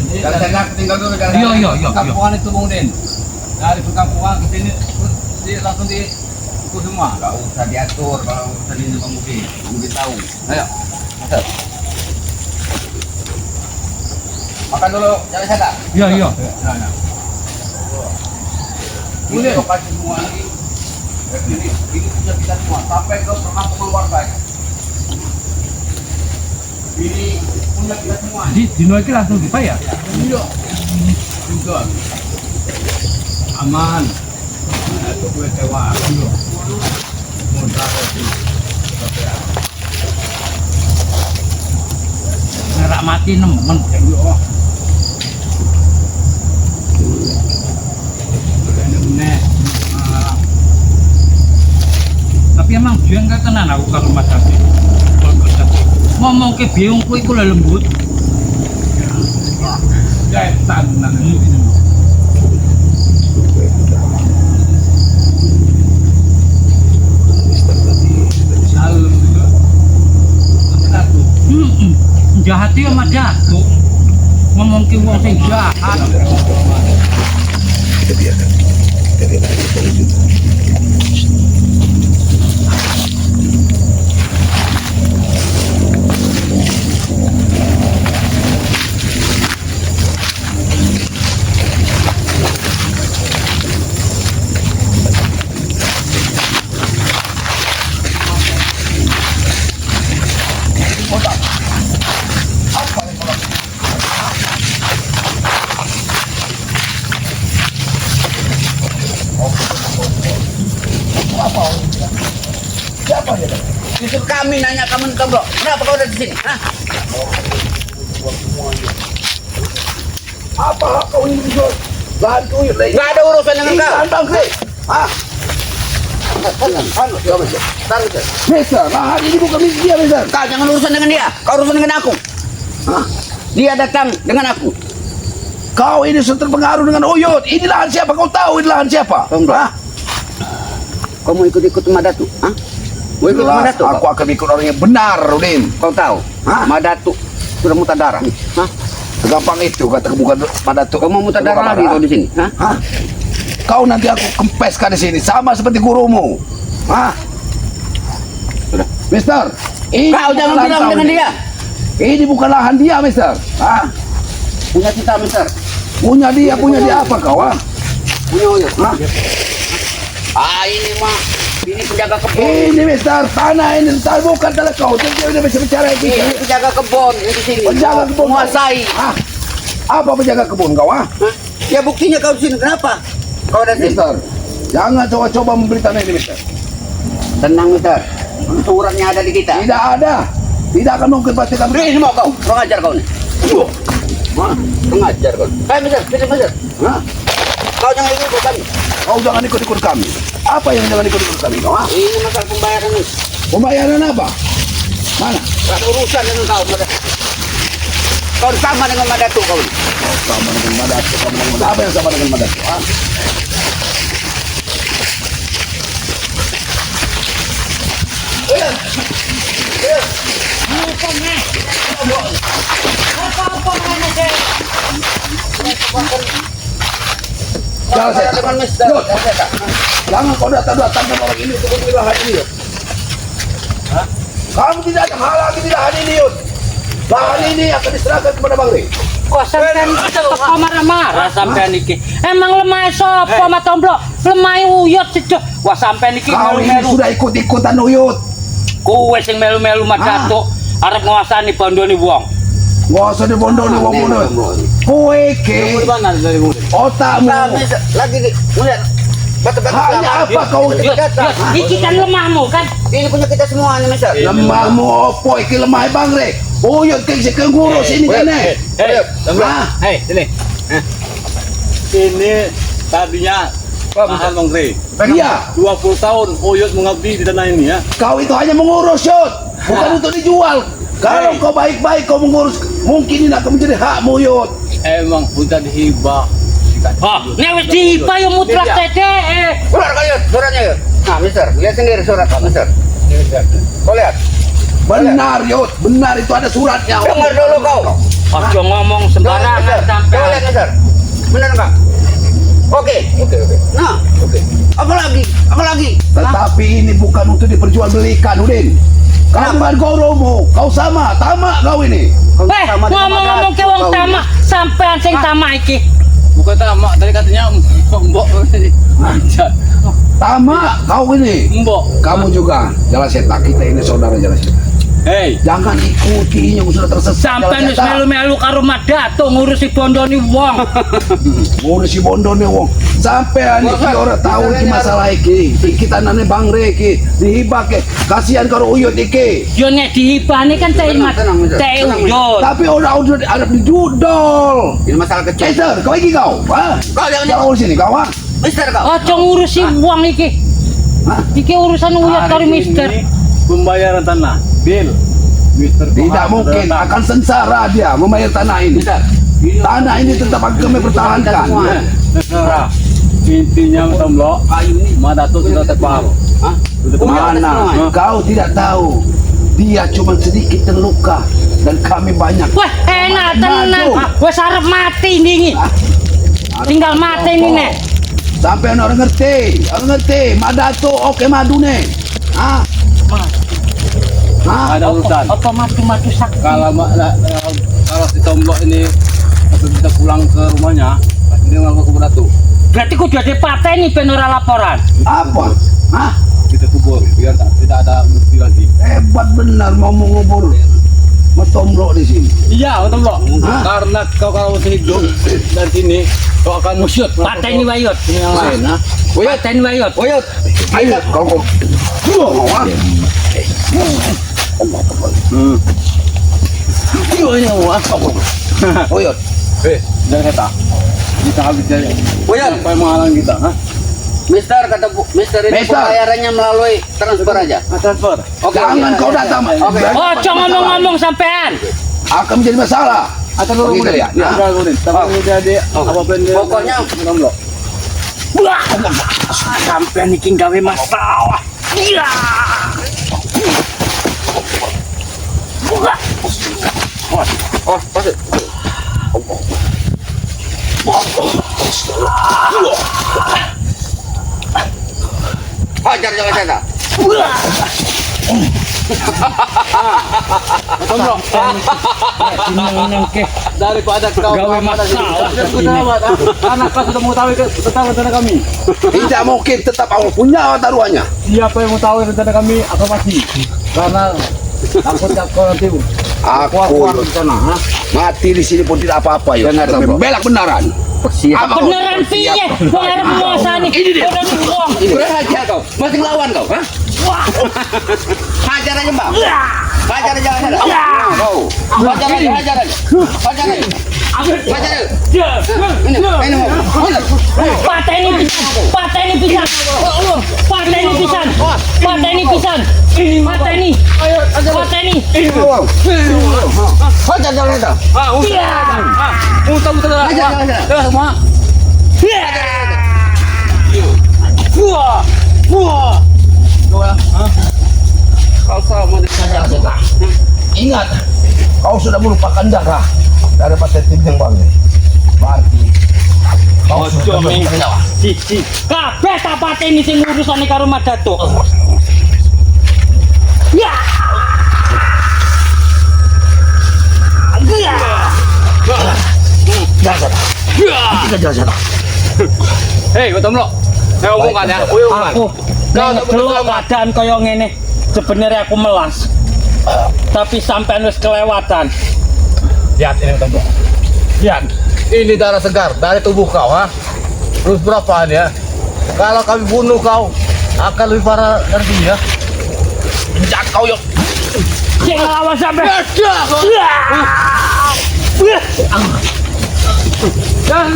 Kalau saya tinggal dulu dari Iya. kampungan itu kemudian. Dari perkampungan ke sini langsung di itu semua. Gak usah diatur kalau urusan ini Bang tahu. Ayo, Mister. Makan dulu, jangan sadar. Iya. Nah. Ini lokasi semua ini sudah kita semua sampai ke perkampungan warga. Ini punya kita semua. Jadi dino iki langsung dibayar. Iya. Juga. Aman. Nah, itu gue sewa. Iya. Modal itu. Ngerak mati nemen. Iya. Bener. Tapi emang dia enggak tenan aku kalau rumah sakit. Ngomong ke biungku iku lho lembut. Jahitan nang ini. Salam juga. Satu. Jahat ya mah jatuh. Ngomong ke wong sing jahat. Kita biarkan. Kita biarkan kita lanjutkan. Justru kami nanya kamu bro, kenapa kau ada di sini? Hah? Apa kau ini bisa bantu lagi? Gak ada urusan dengan kau. Tantang sih. Ah, Mister, lahan ini bukan milik dia, Mister. Kau jangan urusan dengan dia, kau urusan dengan aku. Hah? Dia datang dengan aku. Kau ini terpengaruh dengan Uyut. Ini lahan siapa? Kau tahu ini lahan siapa? Hah? Kau mau ikut-ikut Madatu? Hah? Mau ikut Jelas, Madatu? aku akan ikut orang yang benar, Udin. Kau tahu? Hah? Madatu sudah muntah darah. Hah? Segampang itu kata bukan pada tuh. Kau mau muntah darah lagi kau di sini? Hah? Hah? Kau nanti aku kempeskan di sini sama seperti gurumu. Hah? Sudah. Mister, ini Kau jangan bukan bilang lahan dengan kau dia. ini. Ini bukan lahan dia, Mister. Hah? Punya kita, Mister. Punya dia apa kau? Ah? Punya Uyut. Hah? Ini mah ini penjaga kebun. Ini Mister, tanah ini bukan tanah kau. Jadi dia udah bisa bicara Ini gitu. penjaga kebun ini di sini. Penjaga kebun. Menguasai. Ah, apa penjaga kebun kau? Ah? Hah? Ya buktinya kau di sini. Kenapa? Kau ada di sini. Mister, jangan coba-coba memberi tanah ini, Mister. Tenang, Mister. Suratnya ada di kita. Tidak ada. Tidak akan mungkin pastikan. Beri semua kau. Kurang ajar kau nih. Hah? Kurang ajar kau. Mister, Mister. Hah? Kau jangan ikut kami. Kau jangan ikut-ikut kami. Apa yang jangan ikut-ikut kami kau? Ah? Ini masalah pembayaran nih. Pembayaran apa? Mana? Gak ada urusan dengan kau. Kau sama dengan Madatu kau. Oh, sama dengan Madatu. Sama dengan Madatu. Apa yang sama dengan Madatu? Ah? Jangan saya. Dengan Mister. Jangan kau datang-datang sama orang ini untuk memberi lahan ini. Kamu tidak ada hal lagi di lahan ini, Yud. Lahan ini akan diserahkan kepada Bang Rey. Kok sampean tetep marah-marah sampean iki. Emang lemah sapa Mas Tomblo? Lemah Uyut sedo. Wah sampean iki Kau ini melu-melu. sudah ikut-ikutan Uyut. Kowe sing melu-melu Mas Datuk arep nguasani bondone wong. Nggak usah dibondoni wong muda. Kowe ke Mana dari murid? otakmu. Lagi nih, lihat. Batu-batu Hanya apa kau Iki kan lemahmu kan. Ini punya kita semua nih, Mister. lemahmu opo iki lemah Bang Rey. Uyut ke si ngurus ini kan Hei, hei, sini. Ini tadinya lahan Bang Rey. Iya, 20 tahun Uyut mengabdi di tanah ini ya. kau itu hanya mengurus, Yud. Bukan untuk dijual. Kalau kau baik-baik kau mengurus, mungkin ini akan menjadi hakmu, Yud. Emang udah dihibah. Oh, nek wis diipa yo mutlak tete. Surat kalian, suratnya yuk. Nah, Mister, lihat sendiri surat, Mister. Kau lihat. Benar, Yud. Benar itu ada suratnya. Dengar dulu kau. Aja ngomong sembarangan Coba, Mister. Coba lihat, sampean. Mister. Benar enggak? Oke. Nah, apa lagi? Tetapi ini bukan untuk diperjualbelikan, Udin. Kau bukan goromu, kau sama, tamak kau ini. Ngomong-ngomong ke wong tamak, sampean sing tamak iki. Bukan tamak, tadi katanya mbok. Anjat. Tamak kau ini. Mbok. Kamu juga, Jalan Seta. Kita ini saudara Jalan Seta. Hei, Jangan ikuti yang sudah tersesat. Sampean Jalan wis Seta. melu-melu karo Mas Datuk ngurusi bondone wong. Ngurusi bondone wong. Sampean iki ora tahu iki masalah iki. Iki tanane Bang Rey iki dihibake. Kasihan karo Uyut iki. Yo nek diibane kan teh Mas. Tenang, Mas. Teh Tenang, Uyut. Tapi orang udah ada didudol. Ini masalah kecil. Mister, kau iki kau. Hah? Kau jangan Jangan urus sini kau, ha? Mister kau. Aja ngurusi wong iki. Hah? Iki urusan Uyut karo hari Mister. ini pembayaran tanah, bill. Mister Tidak Kohar mungkin sudah datang. akan sengsara dia membayar tanah ini. Tanah ini tetap akan kami pertahankan. Terserah. Intinya Tomblo, Ma Datuk sudah terpaham. Hah? Sudah terpaham. Mana? Kau tidak tahu. Dia cuma sedikit terluka dan kami banyak. Wah, enak tenan. Wis arep mati nih. Tinggal mati nih nek. Sampai orang ngerti, Madato oke madu nih. Ah, ah, Ada urusan. Apa matu-matu sakti? Kalau si Tomblo ini bisa pulang ke rumahnya, pasti dia ngaku ke Datuk. Berarti kudu ada pateni ben ora laporan. apa? Ah, Kita kubur biar tidak ada bukti lagi. hebat benar mau mengubur Matombro di sini. Iya, Tomblo. Hah? Karena kau kalau masih hidup dari sini, kau akan musyut. Pateni wayut. Ini yang lain, ha? Pateni wayut. Uyut. Ayo, kau. Mau ah? Ini mau Uyut. jangan kata. Kita habis dari. Uyut. Sampai menghalang kita, ha? Mister kata Mister ini Mister. pembayarannya melalui transfer aja. Transfer. Oke. Jangan kau datang. Oke. Oh, jangan ngomong-ngomong sampean. Akan menjadi masalah. Atau lu Oke, kalian. Ya, Ah. udah, tapi jadi apapun dia. Pokoknya Tomblo. Wah, sampean iki gawe masalah. Iya. oh, masuk. Hajar jangan sana. Tomblo. Dineng ke. Daripada kau Gawe pada sini. masalah Kita begini. sahabat, ha? Karena kau sudah mengetahui tentang rencana kami. Tidak mungkin tetap awal punya taruhannya. Siapa yang mengetahui rencana kami akan mati. Karena takutnya kau nanti Aku di sana, ha? mati di sini pun tidak apa-apa ya. Dengar, Tomblo. Belak benaran. Apa kau? Beneran piye? Wong arep nguasani. Ini dia. Wong. Kurang ajar kau. Masih ngelawan kau, ha? Hajar aja, Bang. Hajar aja jangan sana. Kau. Hajar aja, hajar aja. Hajar aja. Hajar aja. Ini mau. Pateni pisan. Pateni pisan. Pateni pisan. Pateni pisan. Pateni. Pateni. Hajar jangan sana. Iya. Hajar jangan sana. Semua. Wah. Wah. Kau sama dengan hajar. Ingat, kau sudah melupakan darah daripada tim yang bang. Berarti kau sudah bertanggung. Cici. Kabeh tak pateni sing urusane karo Mas Datuk. Ya. sana. Kejar sana. Hei, Pak Tomlo. Saya omongan ya. Aku nek delok keadaan kaya ngene, sebenarnya aku melas. Tapi sampean wis kelewatan. Lihat ini, Pak Tomlo. Lihat. Ini darah segar dari tubuh kau, ha? Terus berapaan ya? Kalau kami bunuh kau, akan lebih parah dari dia. Injak kau, yuk. Sing lawan sampe. Jangan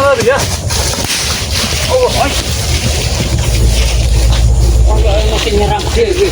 lari ya. Masih nyerang dhewe.